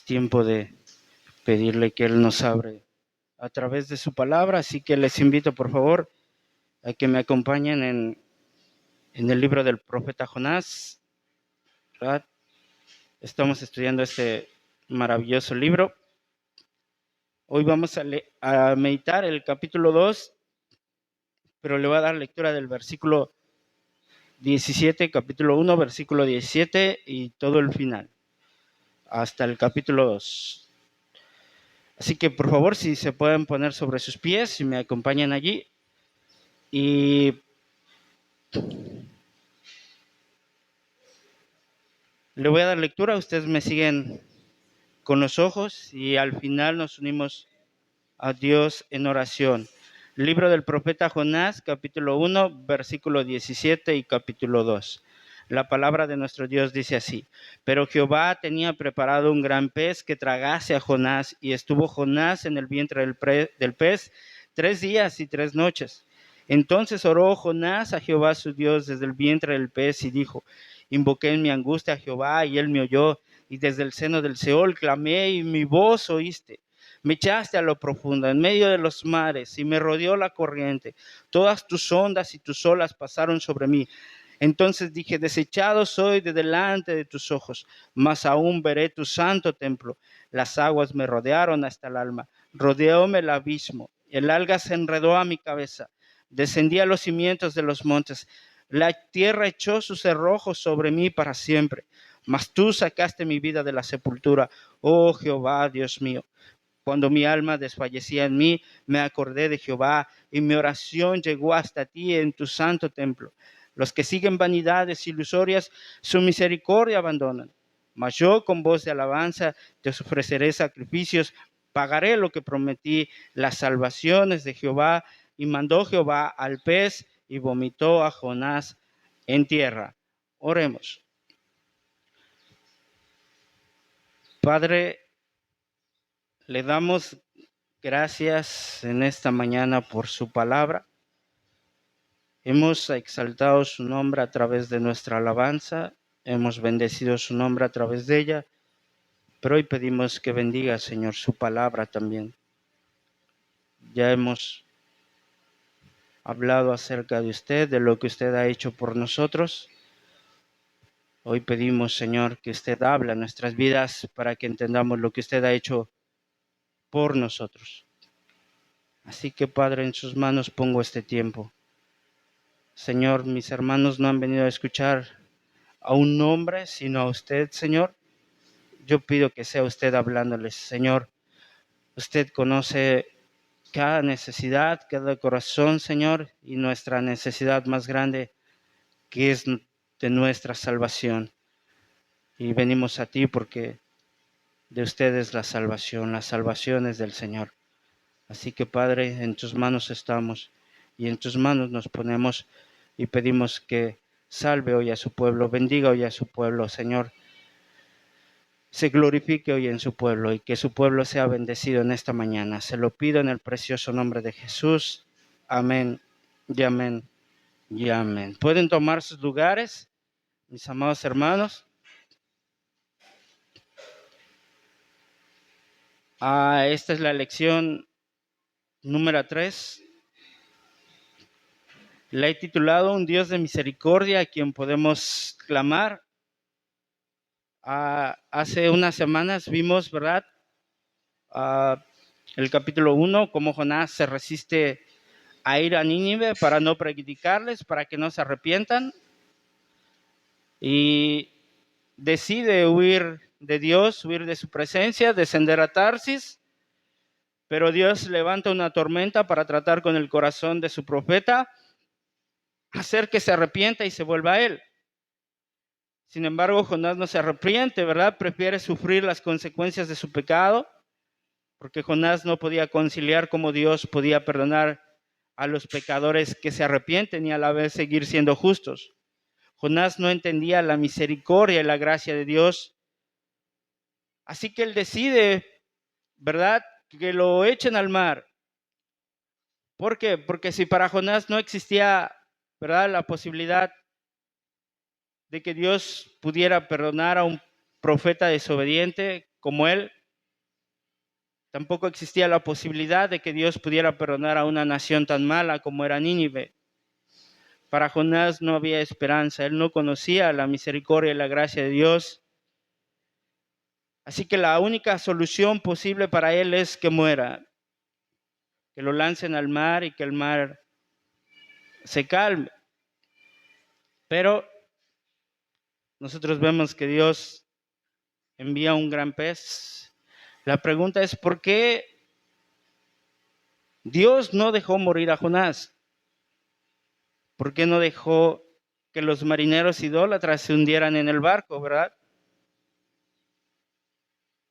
tiempo de pedirle que Él nos abre a través de su palabra, así que les invito por favor a que me acompañen en el libro del profeta Jonás, ¿verdad? Estamos estudiando este maravilloso libro. Hoy vamos a meditar el capítulo 2, pero le voy a dar lectura del versículo 17, capítulo 1, versículo 17 y todo el final, hasta el capítulo 2. Así que por favor, si se pueden poner sobre sus pies, si me acompañan allí. Y le voy a dar lectura, ustedes me siguen con los ojos y al final nos unimos a Dios en oración. Libro del profeta Jonás, capítulo 1, versículo 17 y capítulo 2. La palabra de nuestro Dios dice así: pero Jehová tenía preparado un gran pez que tragase a Jonás, y estuvo Jonás en el vientre del pez 3 días y 3 noches. Entonces oró Jonás a Jehová su Dios desde el vientre del pez y dijo: invoqué en mi angustia a Jehová y él me oyó, y desde el seno del Seol clamé y mi voz oíste. Me echaste a lo profundo, en medio de los mares, y me rodeó la corriente. Todas tus ondas y tus olas pasaron sobre mí. Entonces dije: desechado soy de delante de tus ojos, mas aún veré tu santo templo. Las aguas me rodearon hasta el alma, rodeóme el abismo. El alga se enredó a mi cabeza. Descendí a los cimientos de los montes. La tierra echó sus cerrojos sobre mí para siempre. Mas tú sacaste mi vida de la sepultura, oh Jehová, Dios mío. Cuando mi alma desfallecía en mí, me acordé de Jehová, y mi oración llegó hasta ti en tu santo templo. Los que siguen vanidades ilusorias, su misericordia abandonan. Mas yo con voz de alabanza te ofreceré sacrificios, pagaré lo que prometí, las salvaciones de Jehová. Y mandó Jehová al pez y vomitó a Jonás en tierra. Oremos. Padre, le damos gracias en esta mañana por su palabra. Hemos exaltado su nombre a través de nuestra alabanza, hemos bendecido su nombre a través de ella, pero hoy pedimos que bendiga, Señor, su palabra también. Ya hemos hablado acerca de usted, de lo que usted ha hecho por nosotros. Hoy pedimos, Señor, que usted hable en nuestras vidas para que entendamos lo que usted ha hecho por nosotros. Así que, Padre, en sus manos pongo este tiempo. Señor, mis hermanos no han venido a escuchar a un hombre, sino a usted, Señor. Yo pido que sea usted hablándoles, Señor. Usted conoce cada necesidad, cada corazón, Señor, y nuestra necesidad más grande, que es de nuestra salvación. Y venimos a ti porque de usted es la salvación es del Señor. Así que, Padre, en tus manos estamos y en tus manos nos ponemos y pedimos que salve hoy a su pueblo, bendiga hoy a su pueblo, Señor. Se glorifique hoy en su pueblo y que su pueblo sea bendecido en esta mañana. Se lo pido en el precioso nombre de Jesús. Amén y amén y amén. Pueden tomar sus lugares, mis amados hermanos. Esta es la lección número 3. La he titulado Un Dios de misericordia a quien podemos clamar. Hace unas semanas vimos, ¿verdad? El capítulo 1, cómo Jonás se resiste a ir a Nínive para no predicarles, para que no se arrepientan. Y decide huir de Dios, huir de su presencia, descender a Tarsis. Pero Dios levanta una tormenta para tratar con el corazón de su profeta, hacer que se arrepienta y se vuelva a él. Sin embargo, Jonás no se arrepiente, ¿verdad? Prefiere sufrir las consecuencias de su pecado, porque Jonás no podía conciliar cómo Dios podía perdonar a los pecadores que se arrepienten y a la vez seguir siendo justos. Jonás no entendía la misericordia y la gracia de Dios. Así que él decide, ¿verdad?, que lo echen al mar. ¿Por qué? Porque si para Jonás no existía, ¿verdad?, la posibilidad de que Dios pudiera perdonar a un profeta desobediente como él, Tampoco existía la posibilidad de que Dios pudiera perdonar a una nación tan mala como era Nínive. Para Jonás no había esperanza. Él no conocía la misericordia y la gracia de Dios. Así que la única solución posible para él es que muera, que lo lancen al mar y que el mar se calme. Pero nosotros vemos que Dios envía un gran pez. La pregunta es, ¿por qué Dios no dejó morir a Jonás? ¿Por qué no dejó que los marineros idólatras se hundieran en el barco, verdad?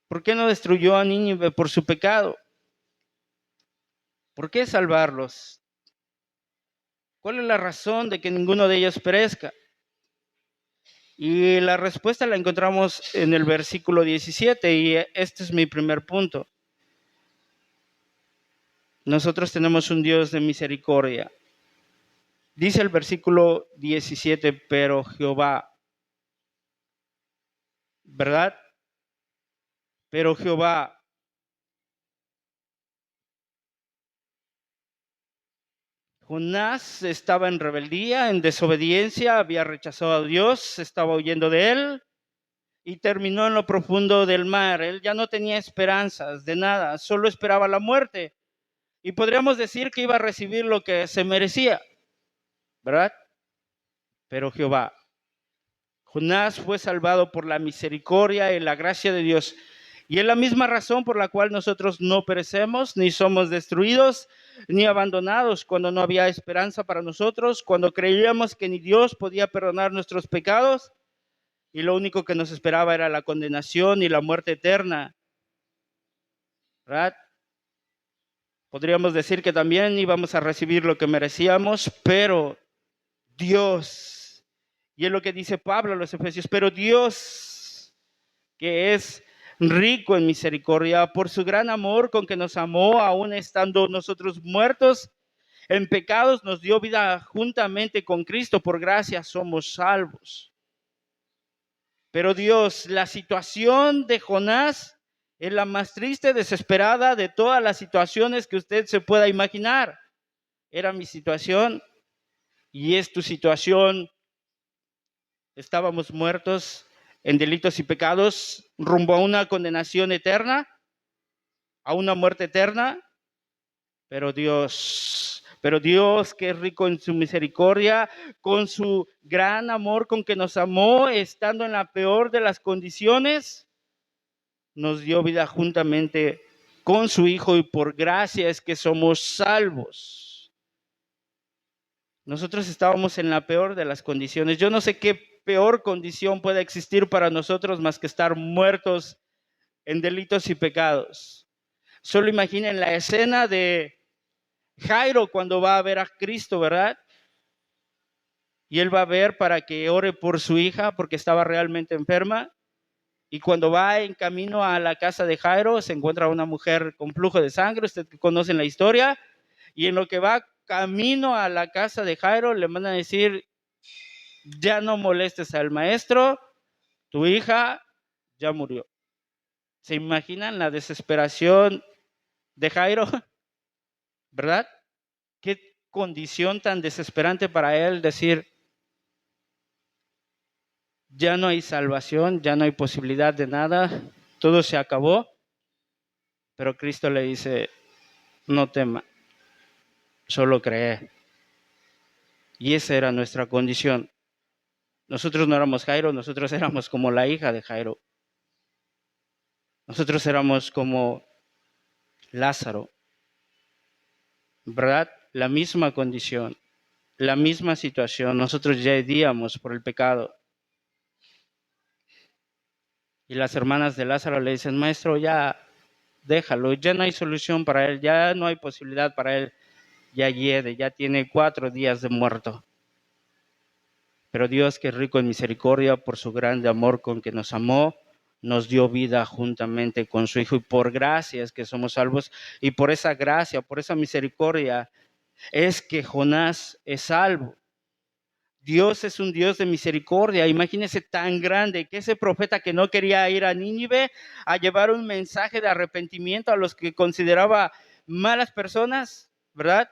¿Por qué no destruyó a Nínive por su pecado? ¿Por qué salvarlos? ¿Cuál es la razón de que ninguno de ellos perezca? Y la respuesta la encontramos en el versículo 17 y este es mi primer punto. Nosotros tenemos un Dios de misericordia. Dice el versículo 17, pero Jehová, ¿verdad? Pero Jehová. Jonás estaba en rebeldía, en desobediencia, había rechazado a Dios, estaba huyendo de él y terminó en lo profundo del mar. Él ya no tenía esperanzas de nada, solo esperaba la muerte. Y podríamos decir que iba a recibir lo que se merecía, ¿verdad? Pero Jehová. Jonás fue salvado por la misericordia y la gracia de Dios. Y es la misma razón por la cual nosotros no perecemos, ni somos destruidos, ni abandonados cuando no había esperanza para nosotros, cuando creíamos que ni Dios podía perdonar nuestros pecados y lo único que nos esperaba era la condenación y la muerte eterna, ¿verdad? Podríamos decir que también íbamos a recibir lo que merecíamos, pero Dios, y es lo que dice Pablo a los Efesios, pero Dios, que es rico en misericordia, por su gran amor con que nos amó, aún estando nosotros muertos en pecados, nos dio vida juntamente con Cristo, por gracia somos salvos. Pero Dios, la situación de Jonás es la más triste, desesperada de todas las situaciones que usted se pueda imaginar. Era mi situación y es tu situación. Estábamos muertos en delitos y pecados, rumbo a una condenación eterna, a una muerte eterna, pero Dios, que es rico en su misericordia, con su gran amor con que nos amó, estando en la peor de las condiciones, nos dio vida juntamente con su Hijo y por gracia es que somos salvos. Nosotros estábamos en la peor de las condiciones. Yo no sé qué peor condición puede existir para nosotros más que estar muertos en delitos y pecados. Solo imaginen la escena de Jairo cuando va a ver a Cristo, ¿verdad? Y él va a ver para que ore por su hija porque estaba realmente enferma. Y cuando va en camino a la casa de Jairo, se encuentra una mujer con flujo de sangre. Ustedes conocen la historia. Y en lo que va camino a la casa de Jairo, le mandan a decir, ya no molestes al maestro, tu hija ya murió. ¿Se imaginan la desesperación de Jairo? ¿Verdad? Qué condición tan desesperante para él decir, ya no hay salvación, ya no hay posibilidad de nada, todo se acabó. Pero Cristo le dice, no tema, solo cree. Y esa era nuestra condición. Nosotros no éramos Jairo, nosotros éramos como la hija de Jairo. Nosotros éramos como Lázaro, ¿verdad? La misma condición, la misma situación. Nosotros ya heríamos por el pecado. Y las hermanas de Lázaro le dicen, maestro, ya déjalo, ya no hay solución para él, ya no hay posibilidad para él, ya hiede, ya tiene 4 días de muerto. Pero Dios, que es rico en misericordia, por su grande amor con que nos amó, nos dio vida juntamente con su Hijo. Y por gracia es que somos salvos. Y por esa gracia, por esa misericordia, es que Jonás es salvo. Dios es un Dios de misericordia. Imagínense tan grande que ese profeta que no quería ir a Nínive a llevar un mensaje de arrepentimiento a los que consideraba malas personas, ¿verdad?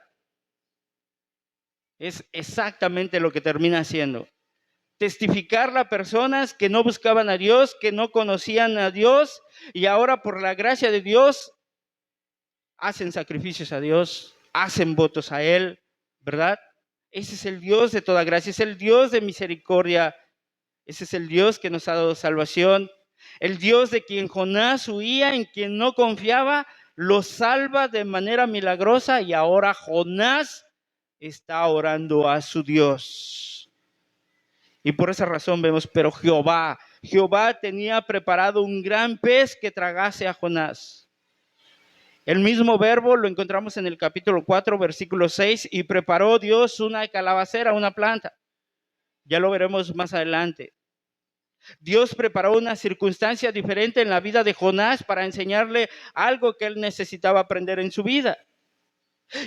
Es exactamente lo que termina haciendo. Testificarle a personas que no buscaban a Dios, que no conocían a Dios, y ahora por la gracia de Dios hacen sacrificios a Dios, hacen votos a Él, ¿verdad? Ese es el Dios de toda gracia, es el Dios de misericordia, ese es el Dios que nos ha dado salvación, el Dios de quien Jonás huía, en quien no confiaba, lo salva de manera milagrosa y ahora Jonás está orando a su Dios. Y por esa razón vemos, pero Jehová tenía preparado un gran pez que tragase a Jonás. El mismo verbo lo encontramos en el capítulo 4, versículo 6, y preparó Dios una calabacera, una planta. Ya lo veremos más adelante. Dios preparó una circunstancia diferente en la vida de Jonás para enseñarle algo que él necesitaba aprender en su vida.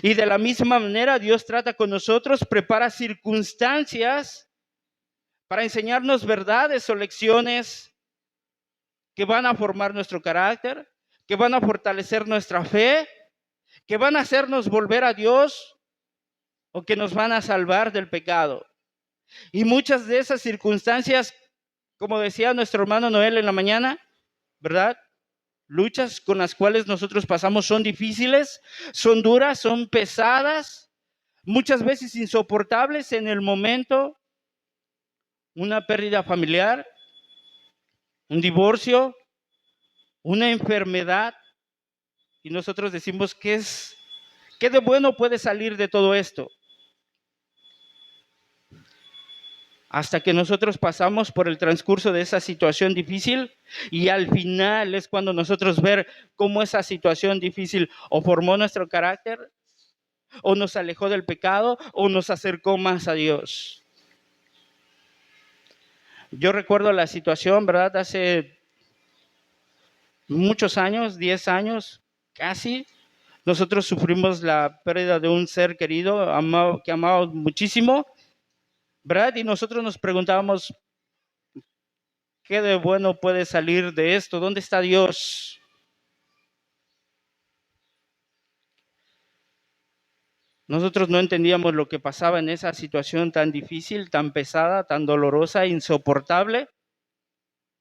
Y de la misma manera Dios trata con nosotros, prepara circunstancias para enseñarnos verdades o lecciones que van a formar nuestro carácter, que van a fortalecer nuestra fe, que van a hacernos volver a Dios o que nos van a salvar del pecado. Y muchas de esas circunstancias, como decía nuestro hermano Noel en la mañana, ¿verdad? Luchas con las cuales nosotros pasamos son difíciles, son duras, son pesadas, muchas veces insoportables en el momento. Una pérdida familiar, un divorcio, una enfermedad. Y nosotros decimos, ¿qué de bueno puede salir de todo esto? Hasta que nosotros pasamos por el transcurso de esa situación difícil y al final es cuando nosotros ver cómo esa situación difícil o formó nuestro carácter, o nos alejó del pecado, o nos acercó más a Dios. Yo recuerdo la situación, ¿verdad? Hace muchos años, 10 años casi, nosotros sufrimos la pérdida de un ser querido que amábamos muchísimo, ¿verdad? Y nosotros nos preguntábamos, ¿qué de bueno puede salir de esto? ¿Dónde está Dios? Nosotros no entendíamos lo que pasaba en esa situación tan difícil, tan pesada, tan dolorosa, insoportable.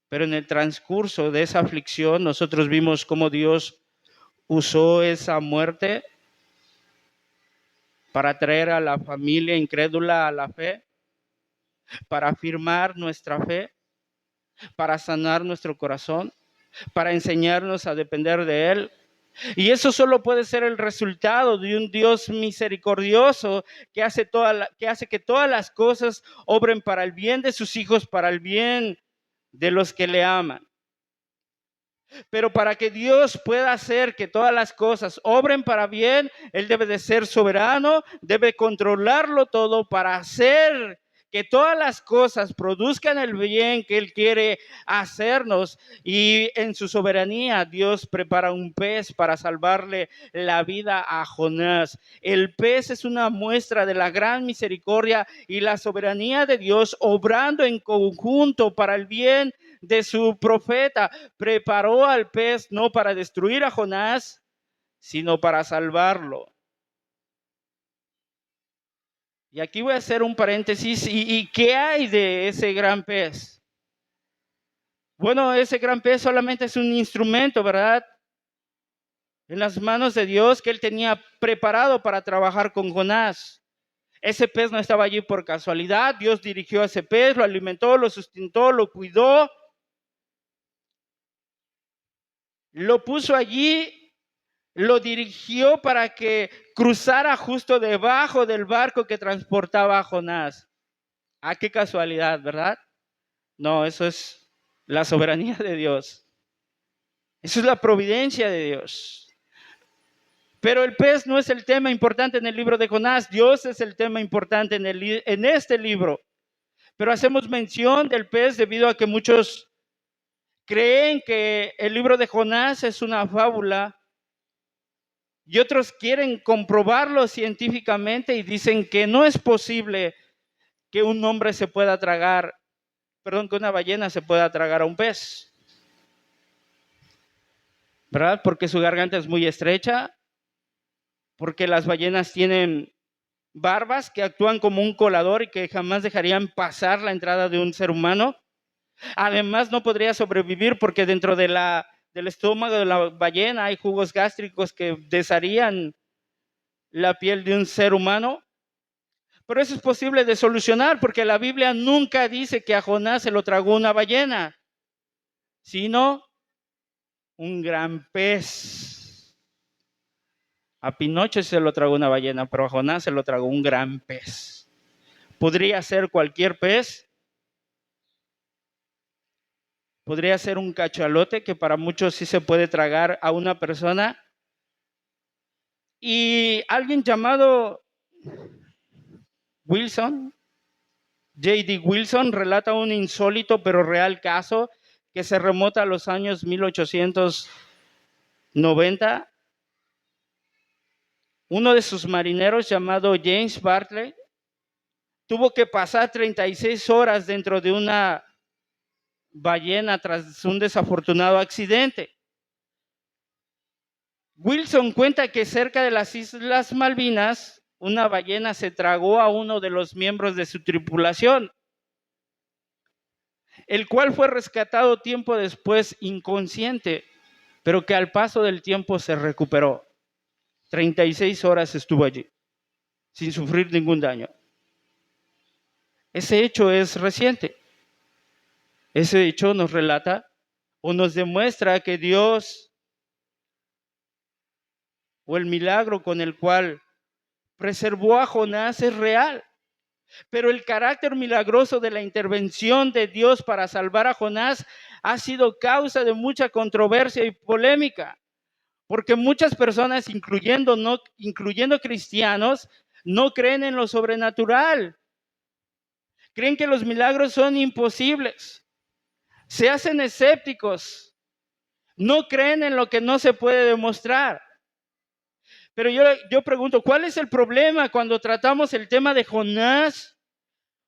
Pero en el transcurso de esa aflicción, nosotros vimos cómo Dios usó esa muerte para traer a la familia incrédula a la fe, para afirmar nuestra fe, para sanar nuestro corazón, para enseñarnos a depender de Él. Y eso solo puede ser el resultado de un Dios misericordioso que hace que todas las cosas obren para el bien de sus hijos, para el bien de los que le aman. Pero para que Dios pueda hacer que todas las cosas obren para bien, Él debe de ser soberano, debe controlarlo todo para hacer que todas las cosas produzcan el bien que Él quiere hacernos. Y en su soberanía, Dios prepara un pez para salvarle la vida a Jonás. El pez es una muestra de la gran misericordia y la soberanía de Dios obrando en conjunto para el bien de su profeta. Preparó al pez no para destruir a Jonás, sino para salvarlo. Y aquí voy a hacer un paréntesis. ¿Y qué hay de ese gran pez? Bueno, ese gran pez solamente es un instrumento, ¿verdad? En las manos de Dios que Él tenía preparado para trabajar con Jonás. Ese pez no estaba allí por casualidad. Dios dirigió a ese pez, lo alimentó, lo sustentó, lo cuidó. Lo puso allí, lo dirigió para que cruzara justo debajo del barco que transportaba a Jonás. Ah, qué casualidad, ¿verdad? No, eso es la soberanía de Dios. Eso es la providencia de Dios. Pero el pez no es el tema importante en el libro de Jonás. Dios es el tema importante en este libro. Pero hacemos mención del pez debido a que muchos creen que el libro de Jonás es una fábula y otros quieren comprobarlo científicamente y dicen que no es posible que un hombre se pueda tragar, que una ballena se pueda tragar a un pez, ¿verdad? Porque su garganta es muy estrecha, porque las ballenas tienen barbas que actúan como un colador y que jamás dejarían pasar la entrada de un ser humano. Además, no podría sobrevivir porque dentro del estómago de la ballena hay jugos gástricos que desharían la piel de un ser humano. Pero eso es posible de solucionar porque la Biblia nunca dice que a Jonás se lo tragó una ballena, sino un gran pez. A Pinocho se lo tragó una ballena, pero a Jonás se lo tragó un gran pez. Podría ser cualquier pez. Podría ser un cachalote que para muchos sí se puede tragar a una persona. Y alguien llamado Wilson, J.D. Wilson, relata un insólito pero real caso que se remota a los años 1890. Uno de sus marineros, llamado James Bartlett, tuvo que pasar 36 horas dentro de una ballena tras un desafortunado accidente. Wilson cuenta que cerca de las Islas Malvinas, una ballena se tragó a uno de los miembros de su tripulación, el cual fue rescatado tiempo después inconsciente, pero que al paso del tiempo se recuperó. 36 horas estuvo allí, sin sufrir ningún daño. Ese hecho es reciente. Ese hecho nos relata o nos demuestra que Dios, o el milagro con el cual preservó a Jonás, es real. Pero el carácter milagroso de la intervención de Dios para salvar a Jonás ha sido causa de mucha controversia y polémica, porque muchas personas, incluyendo cristianos, no creen en lo sobrenatural. Creen que los milagros son imposibles. Se hacen escépticos. No creen en lo que no se puede demostrar. Pero yo pregunto, ¿cuál es el problema cuando tratamos el tema de Jonás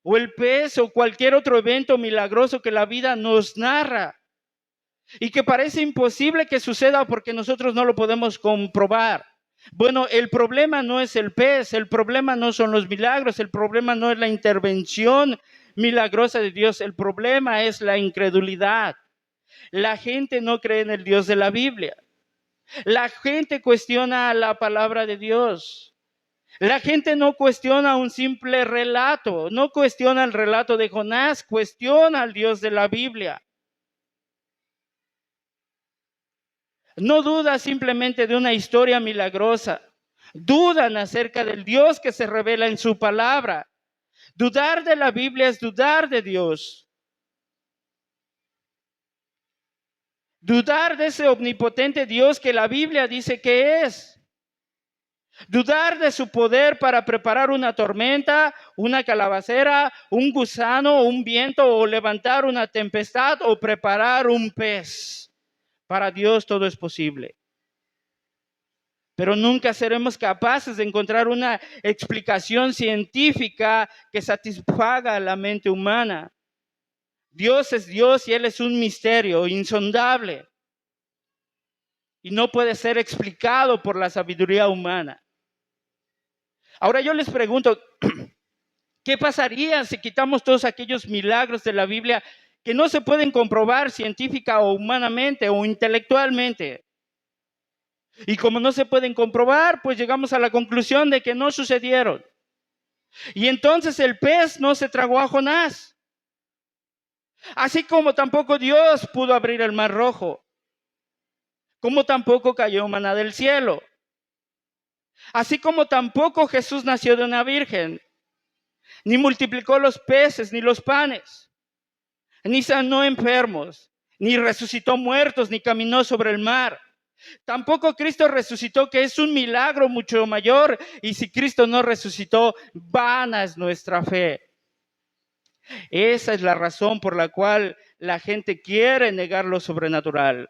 o el pez o cualquier otro evento milagroso que la vida nos narra y que parece imposible que suceda porque nosotros no lo podemos comprobar? Bueno, el problema no es el pez, el problema no son los milagros, el problema no es la intervención milagrosa de Dios, el problema es la incredulidad. La gente no cree en el Dios de la Biblia. La gente cuestiona la palabra de Dios. La gente no cuestiona un simple relato, no cuestiona el relato de Jonás, cuestiona al Dios de la Biblia. No duda simplemente de una historia milagrosa, dudan acerca del Dios que se revela en su palabra. Dudar de la Biblia es dudar de Dios. Dudar de ese omnipotente Dios que la Biblia dice que es. Dudar de su poder para preparar una tormenta, una calabacera, un gusano, un viento, o levantar una tempestad, o preparar un pez. Para Dios todo es posible. Pero nunca seremos capaces de encontrar una explicación científica que satisfaga a la mente humana. Dios es Dios y Él es un misterio insondable. Y no puede ser explicado por la sabiduría humana. Ahora yo les pregunto, ¿qué pasaría si quitamos todos aquellos milagros de la Biblia que no se pueden comprobar científica o humanamente o intelectualmente? Y como no se pueden comprobar, pues llegamos a la conclusión de que no sucedieron. Y entonces el pez no se tragó a Jonás. Así como tampoco Dios pudo abrir el mar rojo. Como tampoco cayó maná del cielo. Así como tampoco Jesús nació de una virgen. Ni multiplicó los peces ni los panes. Ni sanó enfermos. Ni resucitó muertos, ni caminó sobre el mar. Tampoco Cristo resucitó, que es un milagro mucho mayor. Y si Cristo no resucitó, vana es nuestra fe. Esa es la razón por la cual la gente quiere negar lo sobrenatural.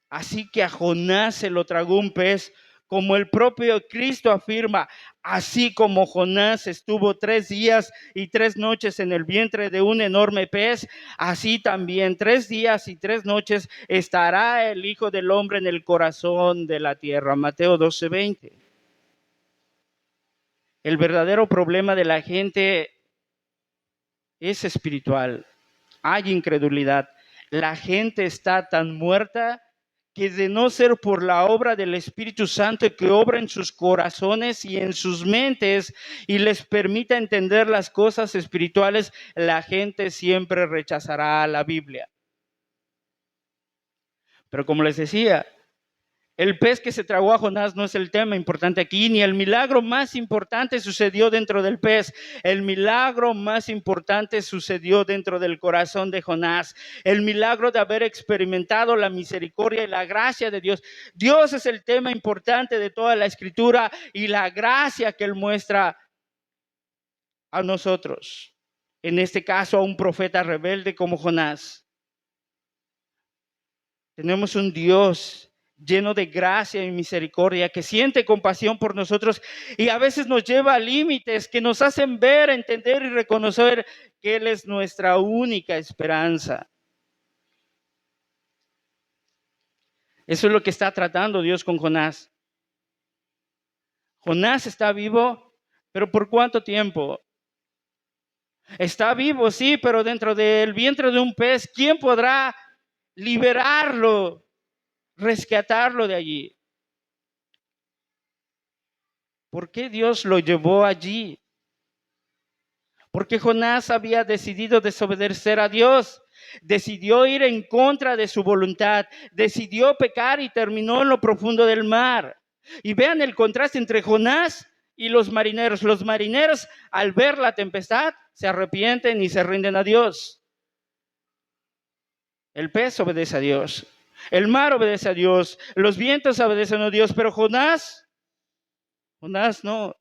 Así que a Jonás se lo tragó un pez como el propio Cristo afirma, así como Jonás estuvo 3 días y 3 noches en el vientre de un enorme pez, así también 3 días y 3 noches estará el Hijo del Hombre en el corazón de la tierra. Mateo 12:20. El verdadero problema de la gente es espiritual. Hay incredulidad. La gente está tan muerta que de no ser por la obra del Espíritu Santo que obra en sus corazones y en sus mentes y les permita entender las cosas espirituales, la gente siempre rechazará la Biblia. Pero como les decía, el pez que se tragó a Jonás no es el tema importante aquí, ni el milagro más importante sucedió dentro del pez. El milagro más importante sucedió dentro del corazón de Jonás. El milagro de haber experimentado la misericordia y la gracia de Dios. Dios es el tema importante de toda la Escritura y la gracia que Él muestra a nosotros. En este caso, a un profeta rebelde como Jonás. Tenemos un Dios lleno de gracia y misericordia, que siente compasión por nosotros y a veces nos lleva a límites que nos hacen ver, entender y reconocer que Él es nuestra única esperanza. Eso es lo que está tratando Dios con Jonás. Jonás está vivo, pero ¿por cuánto tiempo? Está vivo, sí, pero dentro del vientre de un pez, ¿quién podrá liberarlo, rescatarlo de allí? ¿Por qué Dios lo llevó allí? Porque Jonás había decidido desobedecer a Dios, decidió ir en contra de su voluntad, decidió pecar y terminó en lo profundo del mar. Y vean el contraste entre Jonás y los marineros. Los marineros, al ver la tempestad, se arrepienten y se rinden a Dios. El pez obedece a Dios, el mar obedece a Dios, los vientos obedecen a Dios, pero Jonás no.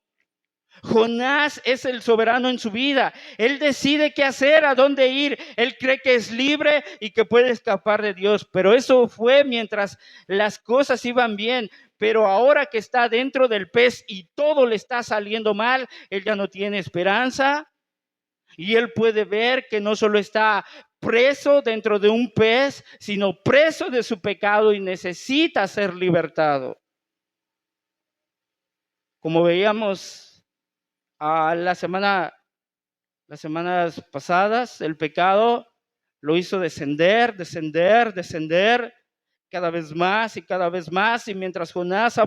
Jonás es el soberano en su vida. Él decide qué hacer, a dónde ir. Él cree que es libre y que puede escapar de Dios. Pero eso fue mientras las cosas iban bien. Pero ahora que está dentro del pez y todo le está saliendo mal, él ya no tiene esperanza. Y él puede ver que no solo está preso dentro de un pez, sino preso de su pecado y necesita ser libertado. Como veíamos las semanas pasadas, el pecado lo hizo descender cada vez más y cada vez más. Y mientras Jonás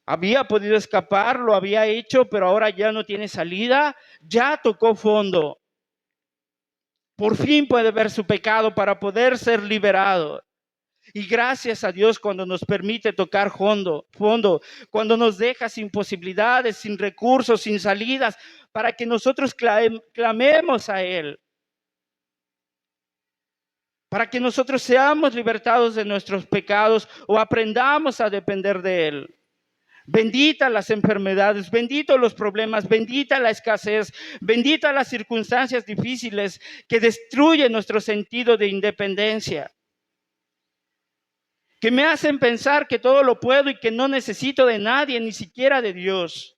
había podido escapar, lo había hecho, pero ahora ya no tiene salida, ya tocó fondo. Por fin puede ver su pecado para poder ser liberado. Y gracias a Dios cuando nos permite tocar fondo, cuando nos deja sin posibilidades, sin recursos, sin salidas, para que nosotros clamemos a Él. Para que nosotros seamos libertados de nuestros pecados o aprendamos a depender de Él. Bendita las enfermedades, benditos los problemas, bendita la escasez, bendita las circunstancias difíciles que destruyen nuestro sentido de independencia, que me hacen pensar que todo lo puedo y que no necesito de nadie, ni siquiera de Dios.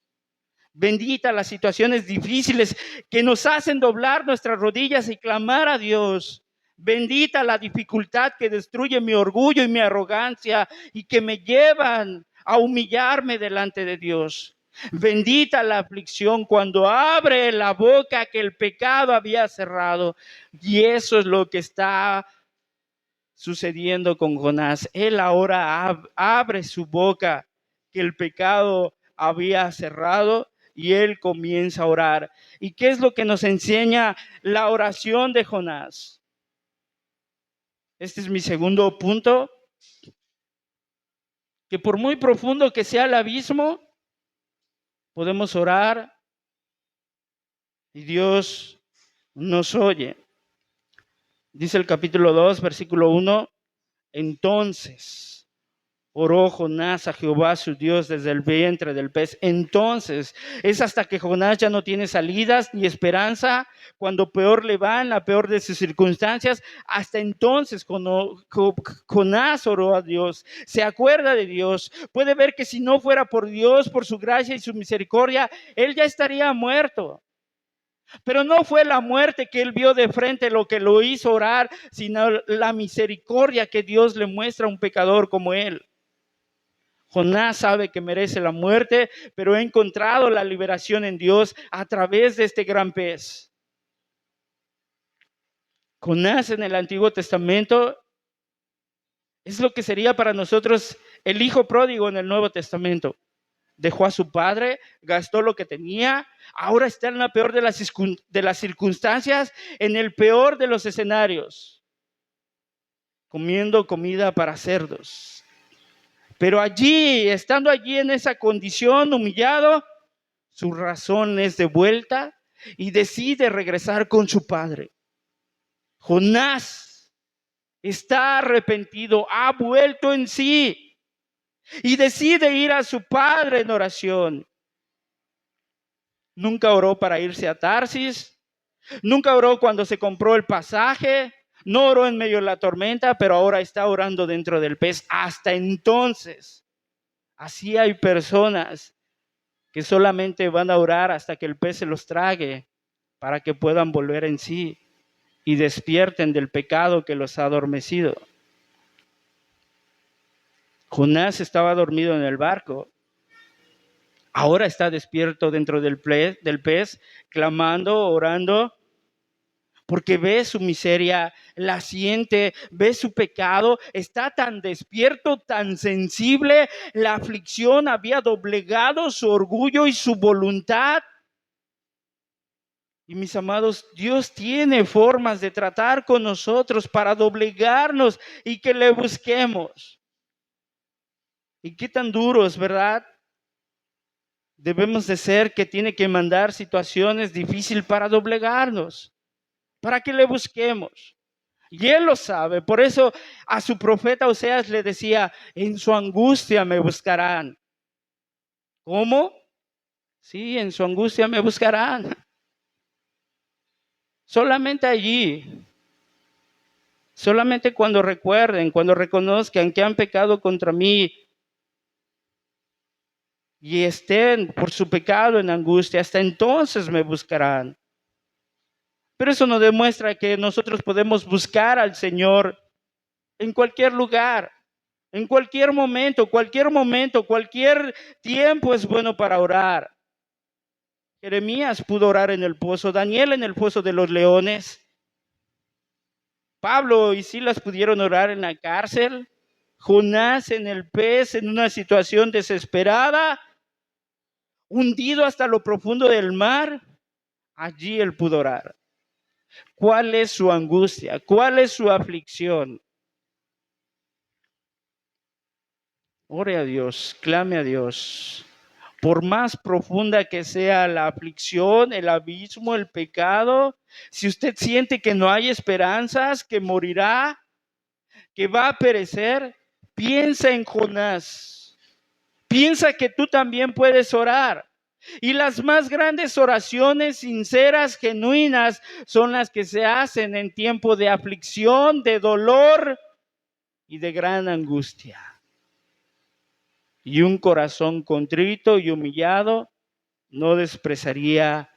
Bendita las situaciones difíciles que nos hacen doblar nuestras rodillas y clamar a Dios. Bendita la dificultad que destruye mi orgullo y mi arrogancia y que me llevan a humillarme delante de Dios. Bendita la aflicción cuando abre la boca que el pecado había cerrado. Y eso es lo que está sucediendo con Jonás. Él ahora abre su boca que el pecado había cerrado y él comienza a orar. ¿Y qué es lo que nos enseña la oración de Jonás? Este es mi segundo punto, que por muy profundo que sea el abismo, podemos orar y Dios nos oye. Dice el capítulo 2, versículo 1, entonces oró Jonás a Jehová su Dios desde el vientre del pez. Entonces es hasta que Jonás ya no tiene salidas ni esperanza, cuando peor le va, en la peor de sus circunstancias, hasta entonces Jonás oró a Dios, se acuerda de Dios, puede ver que si no fuera por Dios, por su gracia y su misericordia, él ya estaría muerto. Pero no fue la muerte que él vio de frente lo que lo hizo orar, sino la misericordia que Dios le muestra a un pecador como él. Jonás sabe que merece la muerte, pero ha encontrado la liberación en Dios a través de este gran pez. Jonás en el Antiguo Testamento es lo que sería para nosotros el hijo pródigo en el Nuevo Testamento. Dejó a su padre, gastó lo que tenía, ahora está en la peor de las circunstancias, en el peor de los escenarios, comiendo comida para cerdos. Pero allí, estando allí en esa condición, humillado, su razón es de vuelta y decide regresar con su padre. Jonás está arrepentido, ha vuelto en sí y decide ir a su padre en oración. Nunca oró para irse a Tarsis, nunca oró cuando se compró el pasaje, no oró en medio de la tormenta, pero ahora está orando dentro del pez. Hasta entonces, así hay personas que solamente van a orar hasta que el pez se los trague para que puedan volver en sí y despierten del pecado que los ha adormecido. Jonás estaba dormido en el barco. Ahora está despierto dentro del pez, clamando, orando, porque ve su miseria, la siente, ve su pecado, está tan despierto, tan sensible. La aflicción había doblegado su orgullo y su voluntad. Y mis amados, Dios tiene formas de tratar con nosotros para doblegarnos y que le busquemos. Y qué tan duros, ¿verdad? Debemos de ser que tiene que mandar situaciones difíciles para doblegarnos, para que le busquemos. Y él lo sabe. Por eso a su profeta Oseas le decía, en su angustia me buscarán. ¿Cómo? Sí, en su angustia me buscarán. Solamente allí. Solamente cuando recuerden, cuando reconozcan que han pecado contra mí y estén por su pecado en angustia, hasta entonces me buscarán. Pero eso no demuestra que nosotros podemos buscar al Señor en cualquier lugar, en cualquier momento, cualquier tiempo es bueno para orar. Jeremías pudo orar en el pozo, Daniel en el foso de los leones, Pablo y Silas pudieron orar en la cárcel, Jonás en el pez en una situación desesperada, hundido hasta lo profundo del mar, allí él pudo orar. ¿Cuál es su angustia? ¿Cuál es su aflicción? Ore a Dios, clame a Dios. Por más profunda que sea la aflicción, el abismo, el pecado, si usted siente que no hay esperanzas, que morirá, que va a perecer, piensa en Jonás. Piensa que tú también puedes orar. Y las más grandes oraciones sinceras, genuinas, son las que se hacen en tiempo de aflicción, de dolor y de gran angustia. Y un corazón contrito y humillado no despreciaría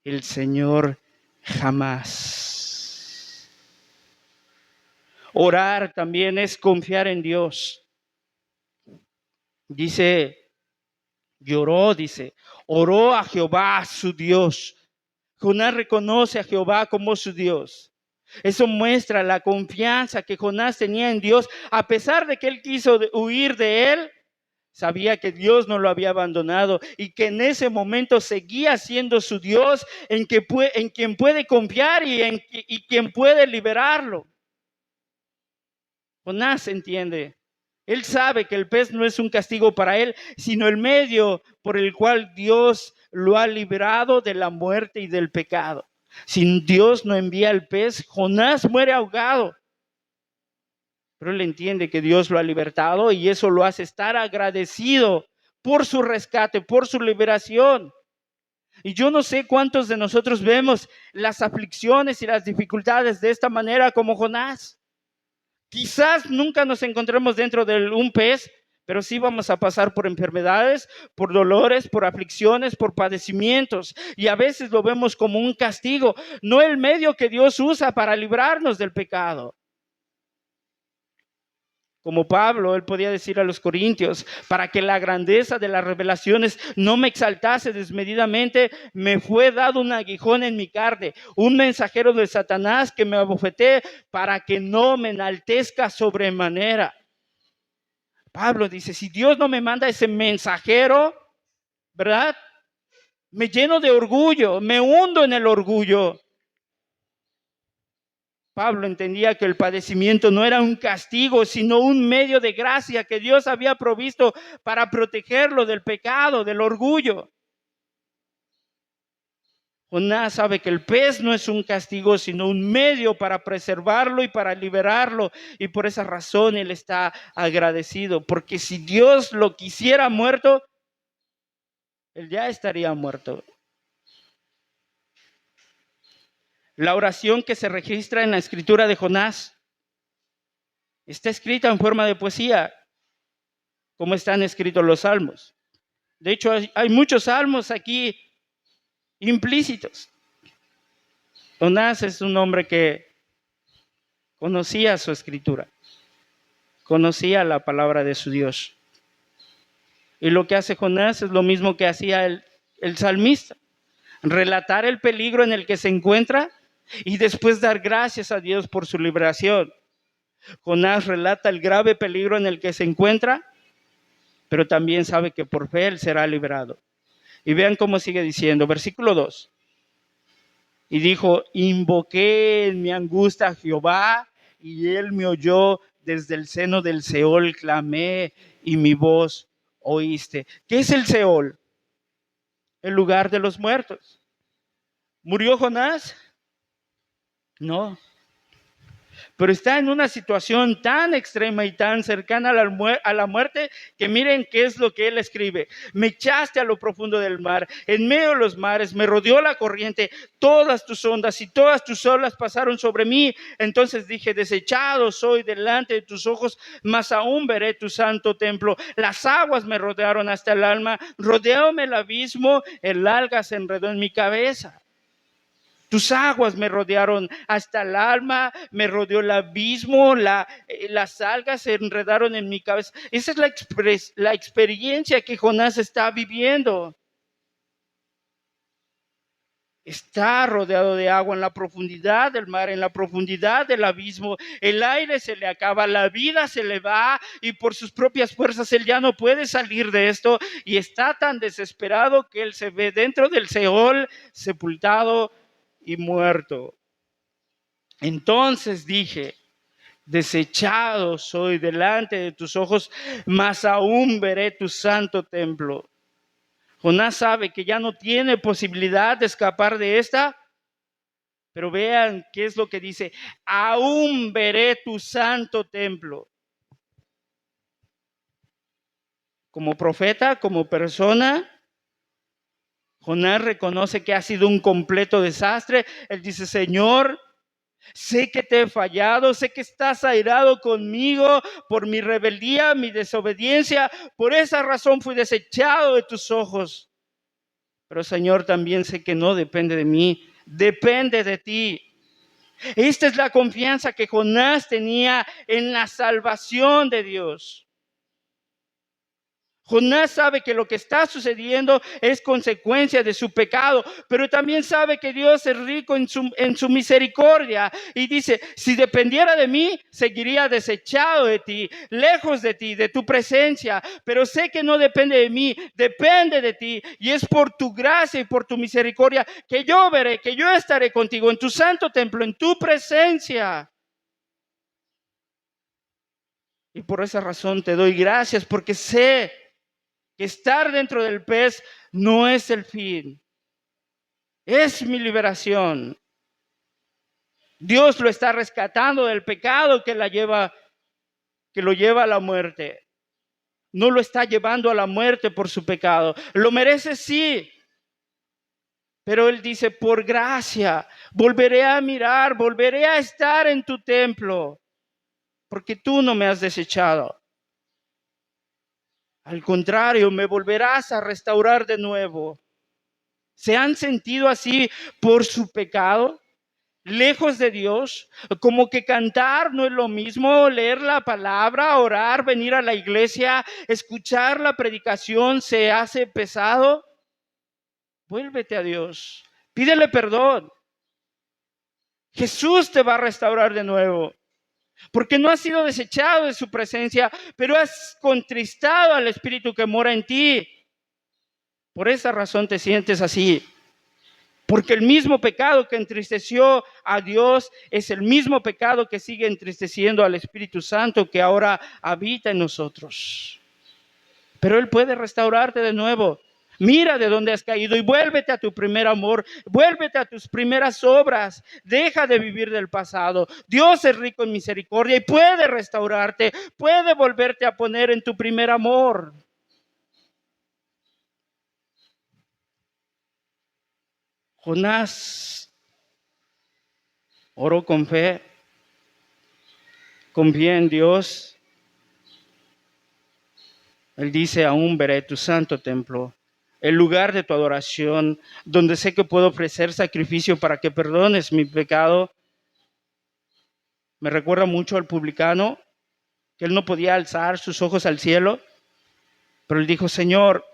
el Señor jamás. Orar también es confiar en Dios. Oró a Jehová su Dios. Jonás reconoce a Jehová como su Dios. Eso muestra la confianza que Jonás tenía en Dios, a pesar de que él quiso huir de él. Sabía que Dios no lo había abandonado y que en ese momento seguía siendo su Dios, en quien puede confiar y quien puede liberarlo. Jonás entiende. Él sabe que el pez no es un castigo para él, sino el medio por el cual Dios lo ha librado de la muerte y del pecado. Si Dios no envía el pez, Jonás muere ahogado. Pero él entiende que Dios lo ha libertado y eso lo hace estar agradecido por su rescate, por su liberación. Y yo no sé cuántos de nosotros vemos las aflicciones y las dificultades de esta manera como Jonás. Quizás nunca nos encontremos dentro de un pez, pero sí vamos a pasar por enfermedades, por dolores, por aflicciones, por padecimientos. Y a veces lo vemos como un castigo, no el medio que Dios usa para librarnos del pecado. Como Pablo, él podía decir a los corintios, para que la grandeza de las revelaciones no me exaltase desmedidamente, me fue dado un aguijón en mi carne, un mensajero de Satanás que me abofeté para que no me enaltezca sobremanera. Pablo dice, si Dios no me manda ese mensajero, ¿verdad? Me lleno de orgullo, me hundo en el orgullo. Pablo entendía que el padecimiento no era un castigo, sino un medio de gracia que Dios había provisto para protegerlo del pecado, del orgullo. Jonás sabe que el pez no es un castigo, sino un medio para preservarlo y para liberarlo. Y por esa razón él está agradecido, porque si Dios lo quisiera muerto, él ya estaría muerto. La oración que se registra en la escritura de Jonás está escrita en forma de poesía, como están escritos los salmos. De hecho, hay muchos salmos aquí implícitos. Jonás es un hombre que conocía su escritura, conocía la palabra de su Dios. Y lo que hace Jonás es lo mismo que hacía el salmista, relatar el peligro en el que se encuentra y después dar gracias a Dios por su liberación. Jonás relata el grave peligro en el que se encuentra, pero también sabe que por fe él será liberado. Y vean cómo sigue diciendo, versículo 2. Y dijo, invoqué en mi angustia a Jehová, y él me oyó desde el seno del Seol, clamé, y mi voz oíste. ¿Qué es el Seol? El lugar de los muertos. ¿Murió Jonás? No. Pero está en una situación tan extrema y tan cercana a la muerte que miren qué es lo que él escribe. Me echaste a lo profundo del mar, en medio de los mares, me rodeó la corriente, todas tus ondas y todas tus olas pasaron sobre mí. Entonces dije, desechado soy delante de tus ojos, mas aún veré tu santo templo. Las aguas me rodearon hasta el alma, rodeóme el abismo, el alga se enredó en mi cabeza. Tus aguas me rodearon hasta el alma, me rodeó el abismo, las algas se enredaron en mi cabeza. Esa es la experiencia que Jonás está viviendo. Está rodeado de agua en la profundidad del mar, en la profundidad del abismo. El aire se le acaba, la vida se le va y por sus propias fuerzas él ya no puede salir de esto. Y está tan desesperado que él se ve dentro del Seol, sepultado y muerto. Entonces dije, desechado soy delante de tus ojos, mas aún veré tu santo templo. Jonás sabe que ya no tiene posibilidad de escapar de esta, pero vean qué es lo que dice, aún veré tu santo templo. Como profeta, como persona, Jonás reconoce que ha sido un completo desastre. Él dice, Señor, sé que te he fallado, sé que estás airado conmigo por mi rebeldía, mi desobediencia. Por esa razón fui desechado de tus ojos. Pero Señor, también sé que no depende de mí, depende de ti. Esta es la confianza que Jonás tenía en la salvación de Dios. Jonás sabe que lo que está sucediendo es consecuencia de su pecado, pero también sabe que Dios es rico en su misericordia y dice, si dependiera de mí, seguiría desechado de ti, lejos de ti, de tu presencia, pero sé que no depende de mí, depende de ti y es por tu gracia y por tu misericordia que yo veré, que yo estaré contigo en tu santo templo, en tu presencia. Y por esa razón te doy gracias porque sé que estar dentro del pez no es el fin, es mi liberación. Dios lo está rescatando del pecado que la lleva que lo lleva a la muerte. No lo está llevando a la muerte por su pecado. Lo merece, sí. Pero él dice, por gracia, volveré a mirar, volveré a estar en tu templo, porque tú no me has desechado. Al contrario, me volverás a restaurar de nuevo. ¿Se han sentido así por su pecado? Lejos de Dios, como que cantar no es lo mismo, leer la palabra, orar, venir a la iglesia, escuchar la predicación se hace pesado. Vuélvete a Dios, pídele perdón. Jesús te va a restaurar de nuevo, porque no has sido desechado de su presencia, pero has contristado al Espíritu que mora en ti. Por esa razón te sientes así. Porque el mismo pecado que entristeció a Dios es el mismo pecado que sigue entristeciendo al Espíritu Santo que ahora habita en nosotros. Pero Él puede restaurarte de nuevo. Mira de dónde has caído y vuélvete a tu primer amor, vuélvete a tus primeras obras, deja de vivir del pasado. Dios es rico en misericordia y puede restaurarte, puede volverte a poner en tu primer amor. Jonás oró con fe, confía en Dios. Él dice, aún veré tu santo templo, el lugar de tu adoración, donde sé que puedo ofrecer sacrificio para que perdones mi pecado. Me recuerda mucho al publicano, que él no podía alzar sus ojos al cielo, pero él dijo, Señor,